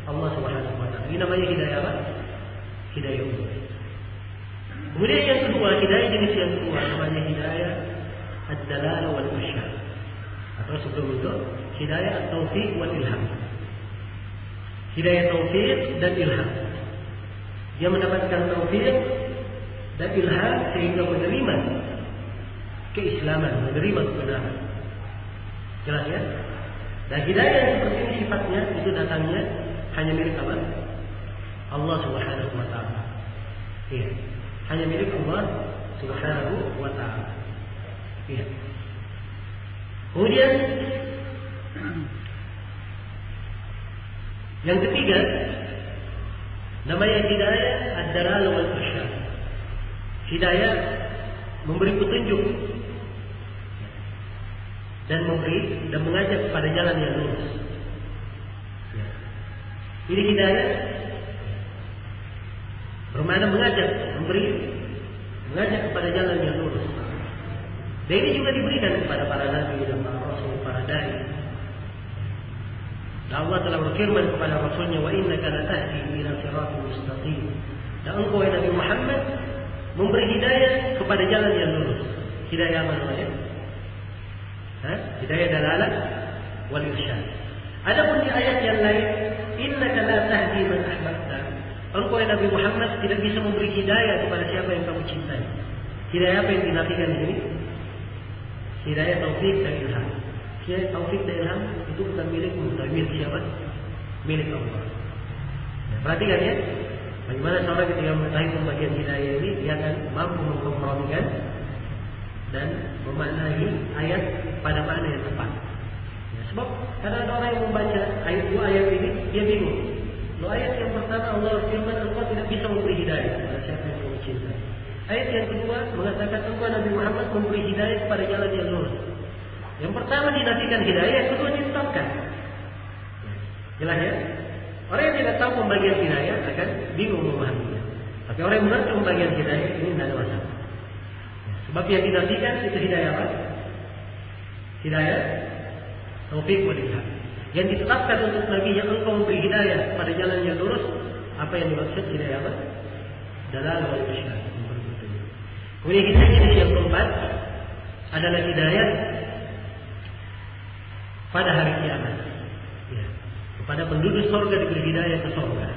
Allah Subhanahu wa taala. Ini namanya hidayah apa? Hidayah umum. Kemudian yang kedua, hidayah jenis yang kedua namanya hidayah ad-dalalah wal irsyad. Atau sebelum itu, hidayah at-taufiq wal ilham. Hidayah taufiq dan ilham. Dia mendapatkan taufiq dan ilham sehingga menerima keislaman, menerima kebenaran. Jelas ya? Dan hidayah yang seperti ini sifatnya itu datangnya hanya milik apa? Allah Subhanahu wa taala. Iya. Hanya milik Allah Subhanahu wa taala. Iya. Kemudian yang ketiga namanya hidayah ad-dalalah wal irsyad. Hidayah memberi petunjuk dan mengajak kepada jalan yang lurus. Ini hidayah bermakna mengajak kepada jalan yang lurus. Dan ini juga diberikan kepada para nabi dan para rasul, para dai. Dan Allah telah berfirman kepada Rasulnya, wa innaka latahdi ila siratal mustaqim. Dan engkau ya Nabi Muhammad memberi hidayah kepada jalan yang lurus. Hidayah apa namanya? Hidayah dalalah wal irsyad. Adapun di ayat yang lain, innaka la tahdi man ahbabta. Engkau ya Nabi Muhammad tidak bisa memberi hidayah kepada siapa yang kamu cintai. Hidayah apa yang dinafikan di sini? Hidayah taufik dan ilham. Hidayah taufik dan ilham itu bukan milikmu, tapi milik siapa? Milik Allah. Nah, perhatikan ya, bagaimana seorang ketika mengetahui pembagian hidayah ini, dia akan mampu mengkompromikan dan memaknai ayat pada makna yang tepat. Ya, sebab kadang ada orang yang membaca dua ayat ini, dia bingung. Loh, ayat yang pertama Allah firman, engkau tidak bisa memberi hidayah kepada siapa yang kamu cintai. Ayat yang kedua mengatakan engkau Nabi Muhammad memberi hidayah kepada jalan yang lurus. Yang pertama dinafikan hidayah, yang kedua ditetapkan. Jelas ya? Orang yang tidak tahu pembagian hidayah akan bingung memahaminya. Tapi orang yang mengerti pembagian hidayah ini tidak ada masalah. Sebab yang dinafikan itu hidayah apa? Hidayah taufik wal ilham. Yang ditetapkan untuk Nabi yang engkau memberi hidayah pada jalan yang lurus, apa yang dimaksud hidayah apa? Dalalah wal irsyad. Kemudian hidayah yang keempat adalah hidayah pada hari kiamat. Ya. Kepada penduduk surga diberi hidayah ke surga,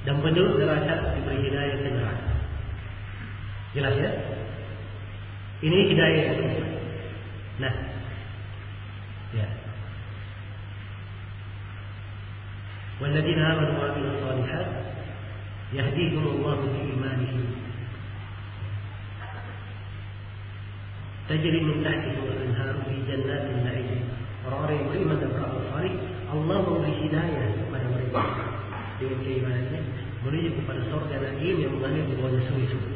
dan penduduk neraka diberi hidayah ke neraka. Jelas ya? Ini hidayah yang keempat. Nah, ya. والذين آمنوا وعملوا الصالحات يهديهم الله بإيمانهم تجري من تحتهم الأنهار في جنات النعيم. Orang-orang yang beriman dan beramal saleh, Allah memberi hidayah kepada mereka dengan keimanannya menuju kepada surga Naim yang mengalir di bawahnya suri-suri.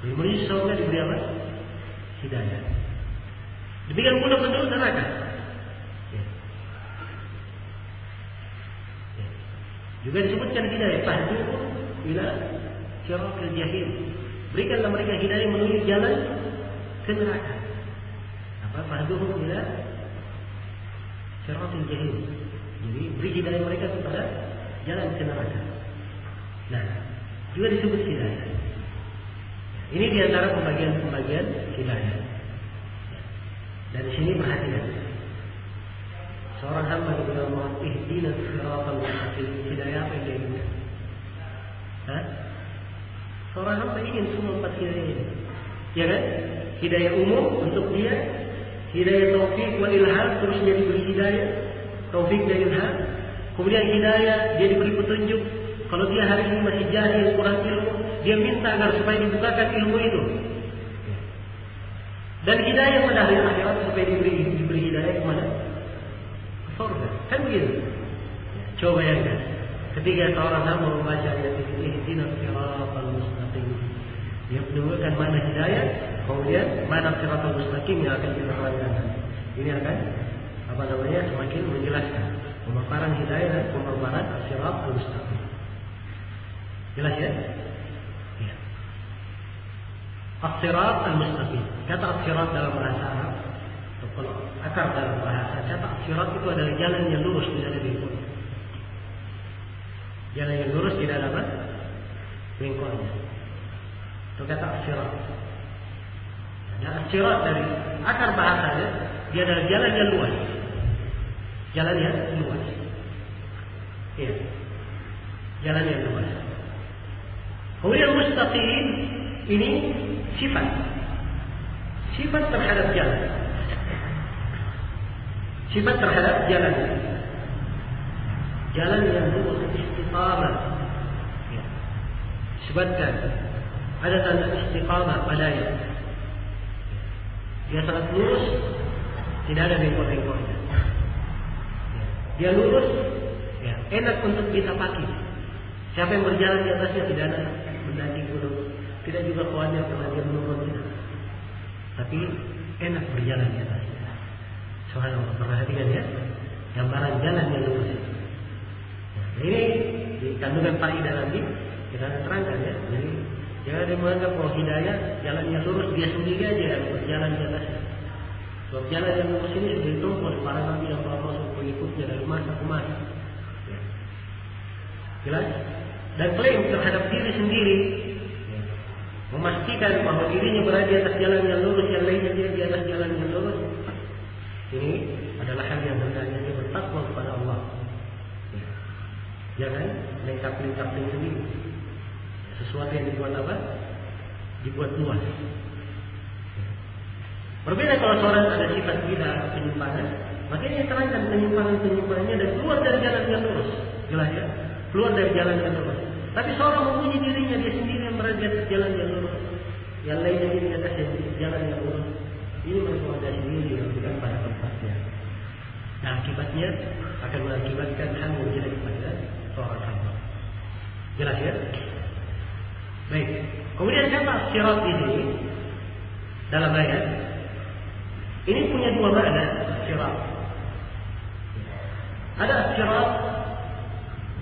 Jadi menuju surga diberi apa? Hidayah. Demikian pula penduduk neraka. Juga disebutkan hidayah fahduhum ila siratal jahim. Berikanlah mereka hidayah menuju jalan ke neraka. Apa fahduhum ila siratal jahim. Jadi beri hidayah mereka kepada jalan ke neraka. Nah, juga disebut hidayah. Ini diantara pembagian-pembagian hidayah. Dan di sini perhatikan. Seorang hamba kepada Allah, ihdinas siratal mustaqim. Hidayah apa yang dia inginkan? Seorang hamba ingin semua empat hidayah ini. Ya kan? Hidayah umum untuk dia, hidayah taufik wal ilham, terus dia diberi hidayah taufik dan ilham. Kemudian hidayah dia diberi petunjuk. Kalau dia hari ini masih jahil, kurang ilmu, dia minta agar supaya dibukakan ilmu itu. Dan hidayah pada hari akhirat supaya diberi hidayah kemana? Surga. Kan begitu? Coba bayangkan. Ketika seorang hamba membaca ayat ini, ihdinas siratal mustaqim. Dia menemukan mana hidayah, kemudian mana siratal mustaqim yang akan kita terangkan. Ini akan semakin menjelaskan pemaparan hidayah dan pemaparan siratal mustaqim. Jelas ya? Ya. As-sirat al-mustaqim. Kata as-sirat dalam bahasa Arab, kalau akar dalam bahasa, kata as-sirat itu adalah jalan yang lurus, tidak ada bengkok. Jalan yang lurus tidak ada apa? Bengkoknya. Itu kata as-sirat. Nah, as-sirat dari akar bahasanya, dia adalah jalan yang luas. Jalan yang luas. Iya. Jalan yang luas. Kemudian mustaqim ini sifat terhadap jalan. Sifat terhadap jalan. Jalan yang lurus, istiqamah. Ya. Sebutkan ada tanda istiqamah padanya. Dia sangat lurus, tidak ada bengkok-bengkoknya. Ya. Dia lurus, ya, enak untuk kita pakai. Siapa yang berjalan di atasnya tidak ada mendaki gunung, tidak juga khawatir karena dia menurun, tidak. Tapi enak berjalan di atasnya. Subhanallah, perhatikan ya, gambaran jalan yang lurus itu. Nah, ini di kandungan faedah nanti kita akan terangkan ya. Jadi jangan ada menganggap bahwa hidayah jalan yang lurus dia sendiri aja yang berjalan di atasnya. Sebab jalan yang lurus ini sudah ditempuh oleh para nabi dan para rasul pengikutnya dari masa ke masa. Ya. Jelas? Dan klaim terhadap diri sendiri, ya, memastikan bahwa dirinya berada di atas jalan yang lurus, yang lainnya dia di atas jalan yang lurus. Ini adalah hal yang hendaknya dia bertakwa kepada Allah. Ya. Jangan lengkap-lengkapin sendiri. Sesuatu yang dibuat apa? Dibuat luas. Berbeda kalau seorang ada sifat bid'ah, penyimpangan, maka dia terangkan penyimpangan-penyimpangannya dan keluar dari jalan yang lurus. Jelas ya? Keluar dari jalan yang lurus. Tapi seorang memuji dirinya dia sendiri yang berada di atas jalan yang lurus, yang lainnya di atas jalan yang lurus. Ini merupakan sendiri yang bukan pada tempatnya. Nah, akibatnya akan mengakibatkan hal yang jelek pada seorang hamba. Jelas ya? Baik. Kemudian kata sirat ini dalam ayat ini punya dua makna sirat. Ada sirat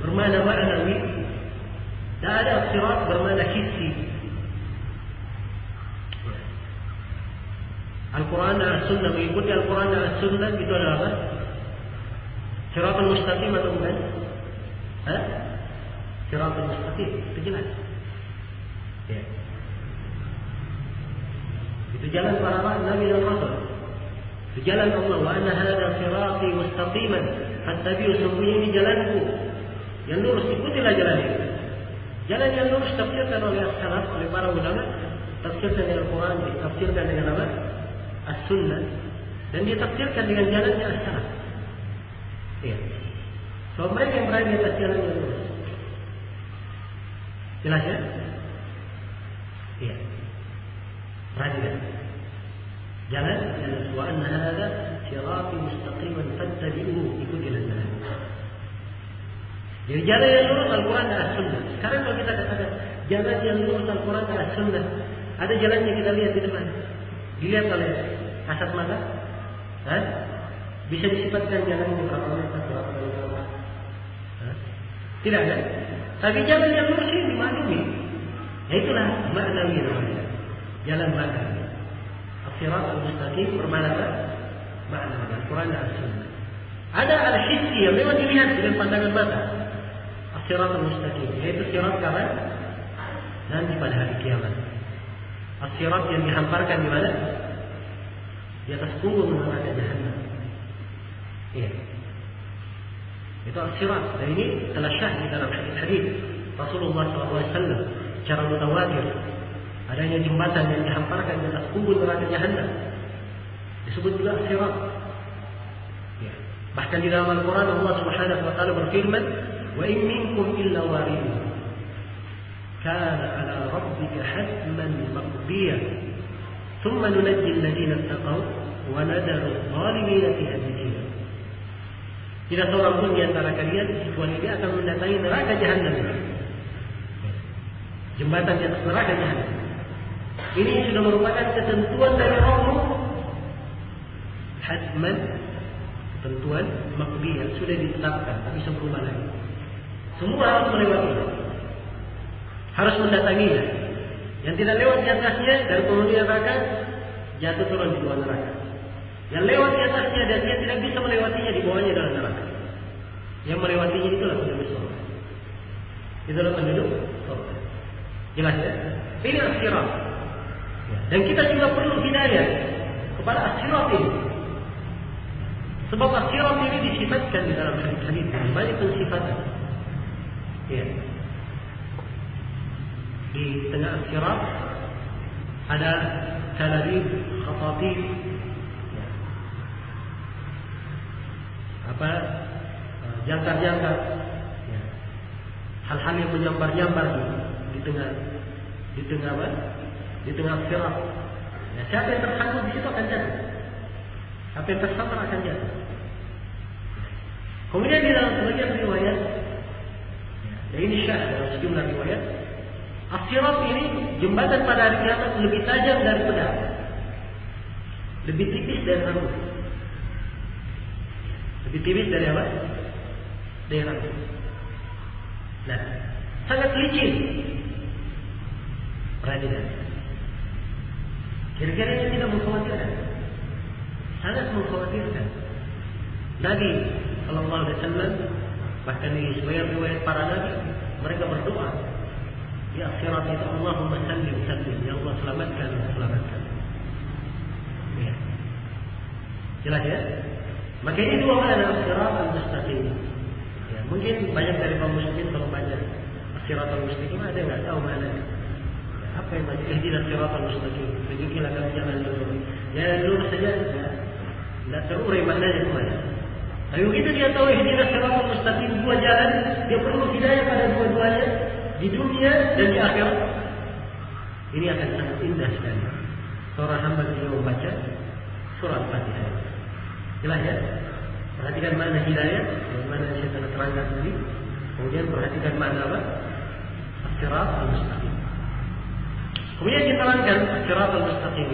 bermakna ma'nawi dan ada sirat bermakna hissi. Al-Quran dan As-Sunnah, mengikuti Al-Quran dan As-Sunnah itu adalah apa? Siratul mustaqim atau bukan? Siratul mustaqim, itu jelas. Ya. Itu jalan para nabi dan rasul. Itu jalan Allah. Wa anna hadza sirati mustaqiman fattabi'u, sungguhnya ini jalanku yang lurus, ikutilah jalan ini. Jalan yang lurus tafsirkan oleh as-salaf, oleh para ulama, tafsirkan dengan Al-Quran, ditafsirkan dengan apa? As-Sunnah, dan ditafsirkan dengan jalannya as-salaf. Iya. So mereka yang berada di atas jalan yang lurus. Jelas ya? Iya. Perhatikan. Jalan wa anna hadza sirati mustaqiman fattabi'uhu, ikutilah jalan. Jadi jalan yang lurus Al-Quran dan As-Sunnah. Sekarang kalau kita katakan jalan yang lurus Al-Quran dan As-Sunnah, ada jalannya kita lihat di depan. Dilihat oleh kasat mata, bisa disifatkan jalannya berapa meter, berapa kilometer. Tidak ada. Tapi jalan yang lurus ini dimaklumi. Ya itulah maknawi namanya. Jalan maknawi. As-sirat al-mustaqim bermakna makna Al-Quran dan As-Sunnah. Ada al-hissi yang memang dilihat dengan pandangan mata. As-sirat al-mustaqim, yaitu sirat kapan? Nanti pada hari kiamat. As-sirat yang dihamparkan di mana? Di atas punggung neraka Jahannam. Iya. Itu as-sirat. Dan ini telah syah di dalam hadis Rasulullah SAW secara mutawatir. Adanya jembatan yang dihamparkan di atas punggung neraka Jahannam. Disebut juga as-sirat. Ya. Bahkan di dalam Al-Quran Allah Subhanahu wa taala berfirman, "Wa in minkum illa waridun kana 'ala rabbika hatman maqdiya thumma nunajji alladziina ittaqaw wa nadaru adh-dhalimina fiha jithiya." Tidak seorang pun di antara kalian kecuali dia akan mendatangi neraka Jahannam. Jembatan di atas neraka Jahannam. Ini sudah merupakan ketentuan dari Allah. Hatman, ketentuan maqdiyah, sudah ditetapkan, tapi sempurna lagi. Semua harus melewatinya, harus mendatanginya. Yang tidak lewat di atasnya dari penghuni neraka jatuh turun di bawah neraka. Yang lewat di atasnya dan dia tidak bisa melewatinya di bawahnya dalam neraka. Yang melewatinya itulah penduduk surga. Itulah penduduk surga. Jelas ya? Ini as-sirat. Dan kita juga perlu hidayah kepada as-sirat ini. Sebab as-sirat ini disifatkan di dalam hadis banyak pensifatan. Ya. Di tengah as-sirat ada kalarib, khatatib, jangkar-jangkar, ya. Hal-hal yang menyambar-nyambar di tengah sirat. Ya, siapa yang tersangkut di situ akan jatuh. Siapa yang tersambar akan jatuh. Kemudian di dalam sebagian riwayat, ya, ini syah dalam sejumlah riwayat, as-sirat ini jembatan pada hari kiamat lebih tajam dari pedang, lebih tipis dari rambut. Lebih tipis dari apa? Dari rambut. Nah, sangat licin. Perhatikan. Kira-kira ini tidak mengkhawatirkan. sangat mengkhawatirkan. Nabi Sallallahu Alaihi Wasallam bahkan di sebagian riwayat para nabi mereka berdoa, ya akhirat itu Allahumma sallim sallim, ya Allah selamatkan selamatkan. Ya. Jelas ya? Maka ini dua makna akhirat al-mustaqim. Ya, mungkin banyak dari kaum muslimin kalau baca akhirat al-mustaqim ada nggak tahu maknanya. Ya, apa yang baca ihdinas siratal mustaqim? Tunjukilah kami jalan yang lurus. Ya lurus saja, tidak terurai maknanya kemana. Tapi begitu dia tahu ihdinas siratal mustaqim, dua jalan, dia perlu hidayah pada dua-duanya di dunia dan di akhirat. Ini akan sangat indah sekali. Seorang hamba ketika membaca surah Al-Fatihah. Jelas ya? Perhatikan mana hidayah, mana saya telah terangkan tadi. Kemudian perhatikan mana apa? As-sirat al-mustaqim. Kemudian diterangkan as-sirat al-mustaqim.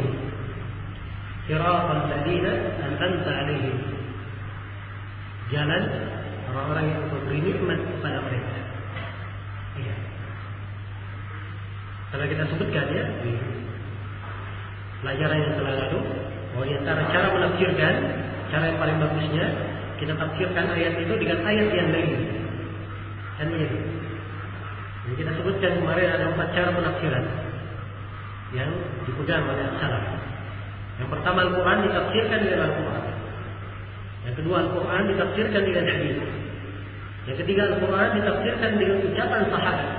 Sirat al-ladina an'amta alaihim. Jalan orang-orang yang memberi nikmat kepada mereka. Iya. Karena kita sebutkan ya di pelajaran yang telah lalu, bahwa di antara cara menafsirkan, cara yang paling bagusnya kita tafsirkan ayat itu dengan ayat yang lain. Kan begitu. Jadi kita sebutkan kemarin ada 4 cara penafsiran yang dipegang oleh salaf. Yang pertama Al-Quran ditafsirkan dengan Al-Quran. Yang kedua Al-Quran ditafsirkan dengan hadis. Yang ketiga Al-Quran ditafsirkan dengan ucapan sahabat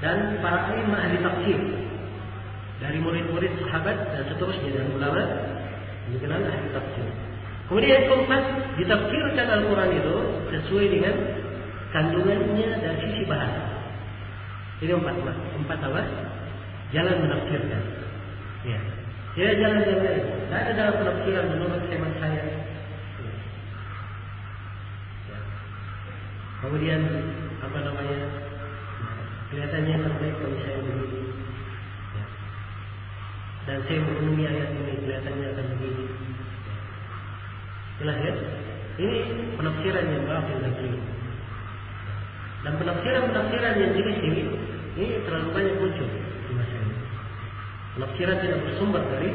dan para imam ahli tafsir dari murid-murid sahabat dan seterusnya dan ulama dikenal ahli tafsir. Kemudian yang keempat, ditafsirkan Al-Quran itu sesuai dengan kandungannya dari sisi bahasa. Ini empat apa? Jalan menafsirkan. Ya. Tidak jalan yang lain. Tidak ada dalam penafsiran menurut hemat saya. Ya. Kemudian apa namanya? Kelihatannya terbaik kalau saya begini. Ya. Dan saya menghuni ayat ini kelihatannya akan begini. Jelas ya? Ini penafsiran yang batil dan keliru. Dan penafsiran yang jenis ini terlalu banyak muncul di masa ini. Penafsiran tidak bersumber dari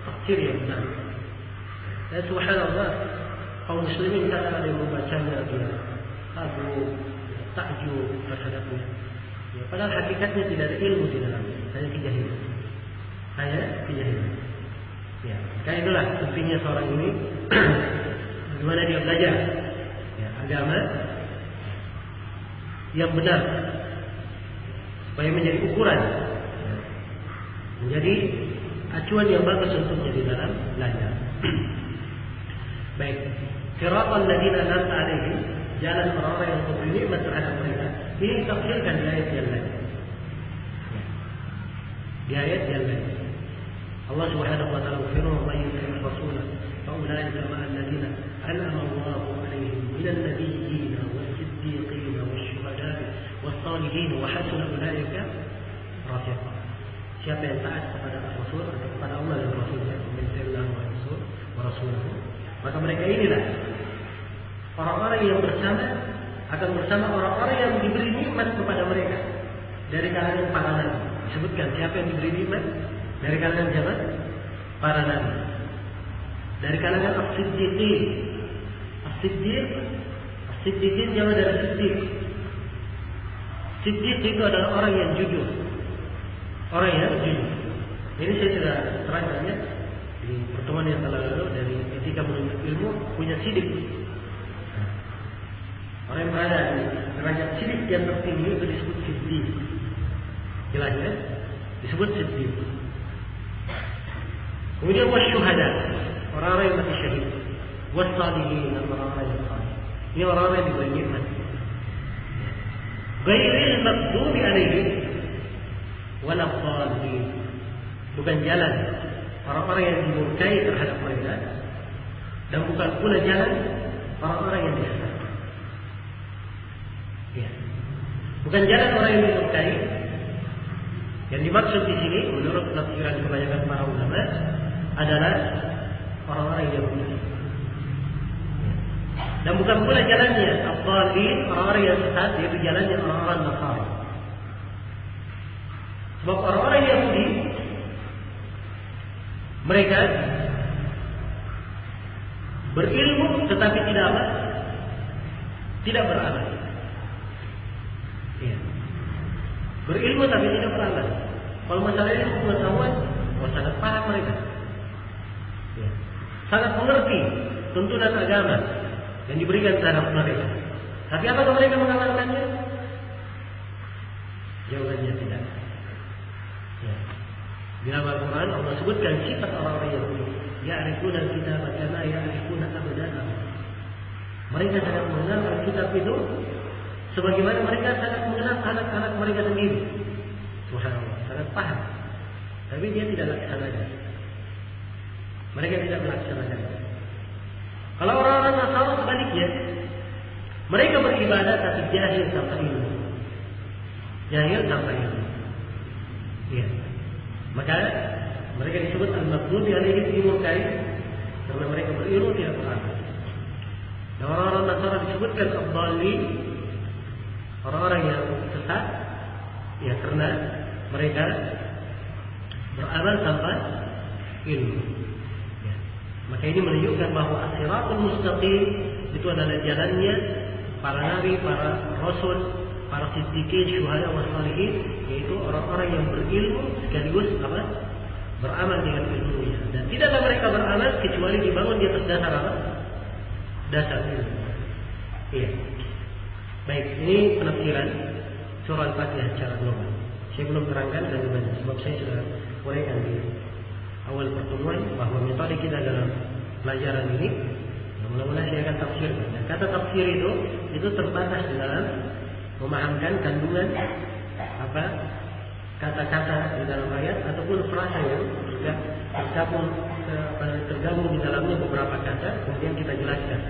tafsir yang benar. Dan subhanallah, kaum muslimin kadang ada yang membacanya dia kagum, takjub terhadapnya. Ya, padahal hakikatnya tidak ada ilmu di dalamnya, hanya kejahilan. Ya, karena itulah pentingnya seorang ini bagaimana dia belajar ya, agama yang benar supaya menjadi ukuran, ya, menjadi acuan yang bagus untuknya di dalam belajar. Baik, siratal ladzina an'amta alaihim, jalan orang-orang yang memberi nikmat terhadap mereka. Ini ditafsirkan di ayat yang lain. Ya. Di ayat yang lain. Allah Subhanahu wa taala berfirman, "Wa yu'minu rasulah, fa ulaika ma'a alladziina an'ama Allahu 'alaihim minal nabiyyiina was-siddiqiina wasyuhadaa'i was-shalihiin wa hasuna ulaika rafiqa." Siapa yang taat kepada Rasul atau kepada Allah dan Rasulnya, mencintai wa Rasulahu, maka mereka inilah orang-orang yang akan bersama orang-orang yang diberi nikmat kepada mereka dari kalangan para nabi. Disebutkan siapa yang diberi nikmat dari kalangan siapa? Para nabi. Dari kalangan as-siddiqin. As-siddiqin jamaah dari siddiq. Siddiq itu adalah orang yang jujur. Orang yang jujur. Ini saya sudah terangkannya di pertemuan yang telah lalu dari etika menuntut ilmu, punya sidik. Orang yang berada di derajat sidik yang tertinggi itu disebut siddiq. Jelas ya? Disebut siddiq. Kemudian wasyuhada, orang-orang yang mati syahid. Wassalihin, orang-orang yang salih. Ini orang-orang yang diberi nikmat. Ghairil maghdubi alaihim waladhdallin. Bukan jalan orang-orang yang dimurkai terhadap mereka, dan bukan pula jalan orang-orang yang disesatkan. Ya. Bukan jalan orang yang dimurkai. Yang dimaksud di sini menurut penafsiran kebanyakan para ulama adalah orang-orang yang Yahudi. Dan bukan pula jalannya ad-dallin, orang-orang yang sesat, yaitu jalannya orang-orang Nasrani. Sebab orang-orang Yahudi mereka Berilmu tetapi tidak apa? Tidak beramal. Ya. Berilmu tapi tidak beramal. Kalau masalah ilmu pengetahuan, sangat paham mereka. Ya. Sangat mengerti tuntunan agama yang diberikan terhadap mereka. Tapi apakah mereka mengamalkannya? Jawabannya tidak. Ya. Di dalam Al-Quran Allah sebutkan sifat orang-orang Yahudi. Ya'rifuna al-kitab kama ya'rifuna abna'ahum. Mereka sangat mengenal Alkitab itu sebagaimana mereka sangat mengenal anak-anak mereka sendiri. Subhanallah, sangat paham. Tapi dia tidak laksanakan. Mereka tidak melaksanakan. Kalau orang-orang Nasara sebaliknya, mereka beribadah tapi jahil tanpa ilmu. Jahil tanpa ilmu. Ya. Maka mereka disebut al-maghdubi alaihim dimurkai karena mereka berilmu tidak beramal. Dan orang-orang Nasara disebutkan ad-dallin, orang-orang yang sesat, ya karena mereka beramal tanpa ilmu. Ya. Maka ini menunjukkan bahwa as-siratul mustaqim itu adalah jalannya para nabi, para rasul, para siddiqin, syuhada, wassalihin, yaitu orang-orang yang berilmu sekaligus apa? Beramal dengan ilmunya. Dan tidaklah mereka beramal kecuali dibangun di atas dasar apa? Dasar ilmu. Iya. Baik, ini penafsiran surah Al-Fatihah secara global. Saya belum terangkan dan banyak sebab saya sudah uraikan di awal pertemuan bahwa metode kita dalam pelajaran ini, mula-mula saya akan tafsirkan. Dan kata tafsir itu terbatas di dalam memahamkan kandungan apa kata-kata di dalam ayat ataupun frasa yang sudah tergabung di dalamnya beberapa kata, kemudian kita jelaskan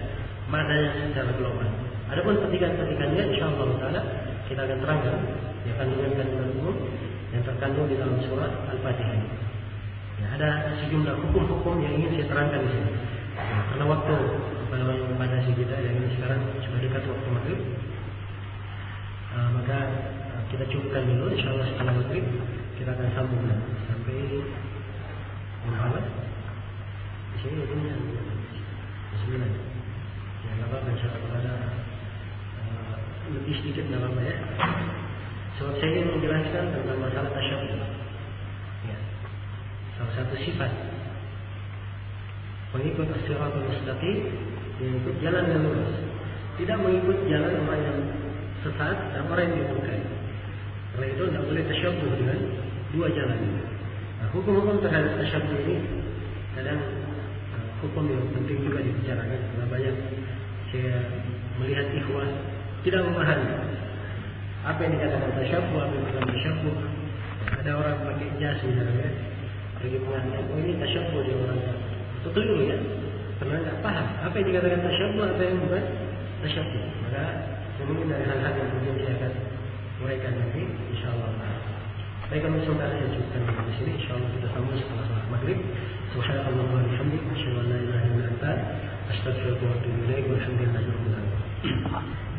maknanya secara global. Adapun petikan-petikannya insyaallah taala kita akan terangkan ya kandungan-kandungan umum yang terkandung di dalam surah Al-Fatihah. Ya, ada sejumlah hukum-hukum yang ingin saya terangkan di sini. Ya, karena waktu membatasi kita yang ini sekarang sudah dekat waktu maghrib. Maka kita cukupkan dulu, insyaallah setelah maghrib kita akan sambung sampai malam. Di sini punya 9. Ya, nggak apa-apa, insyaallah ada lebih sedikit dalam ya. Sebab saya ingin menjelaskan tentang masalah tasyabbuh. Ya. Salah satu sifat mengikut as-siratal mustaqim, mengikut jalan yang lurus, tidak mengikut jalan orang yang sesat dan orang yang dimurkai. Karena itu tidak boleh tasyabbuh dengan dua jalan ini. Nah, hukum-hukum terhadap tasyabbuh ini kadang hukum yang penting juga dibicarakan karena banyak saya melihat ikhwah tidak memahami apa yang dikatakan tasyabbuh, apa yang bukan tasyabbuh. Ada orang pakai jas misalnya pergi mengajar, oh ini tasyabbuh dia orang itu keliru ya, karena nggak paham apa yang dikatakan tasyabbuh, apa yang bukan tasyabbuh. Maka mungkin dari hal-hal yang kemudian saya akan uraikan nanti, insyaallah. Baik, kami sementara saya cukupkan di sini. Insyaallah kita sambung setelah salat maghrib. Subhanallah wa bihamdihi, asyhadu an la ilaha illa anta, astaghfiruka wa atubu ilaik. Walhamdulillahirabbil alamin.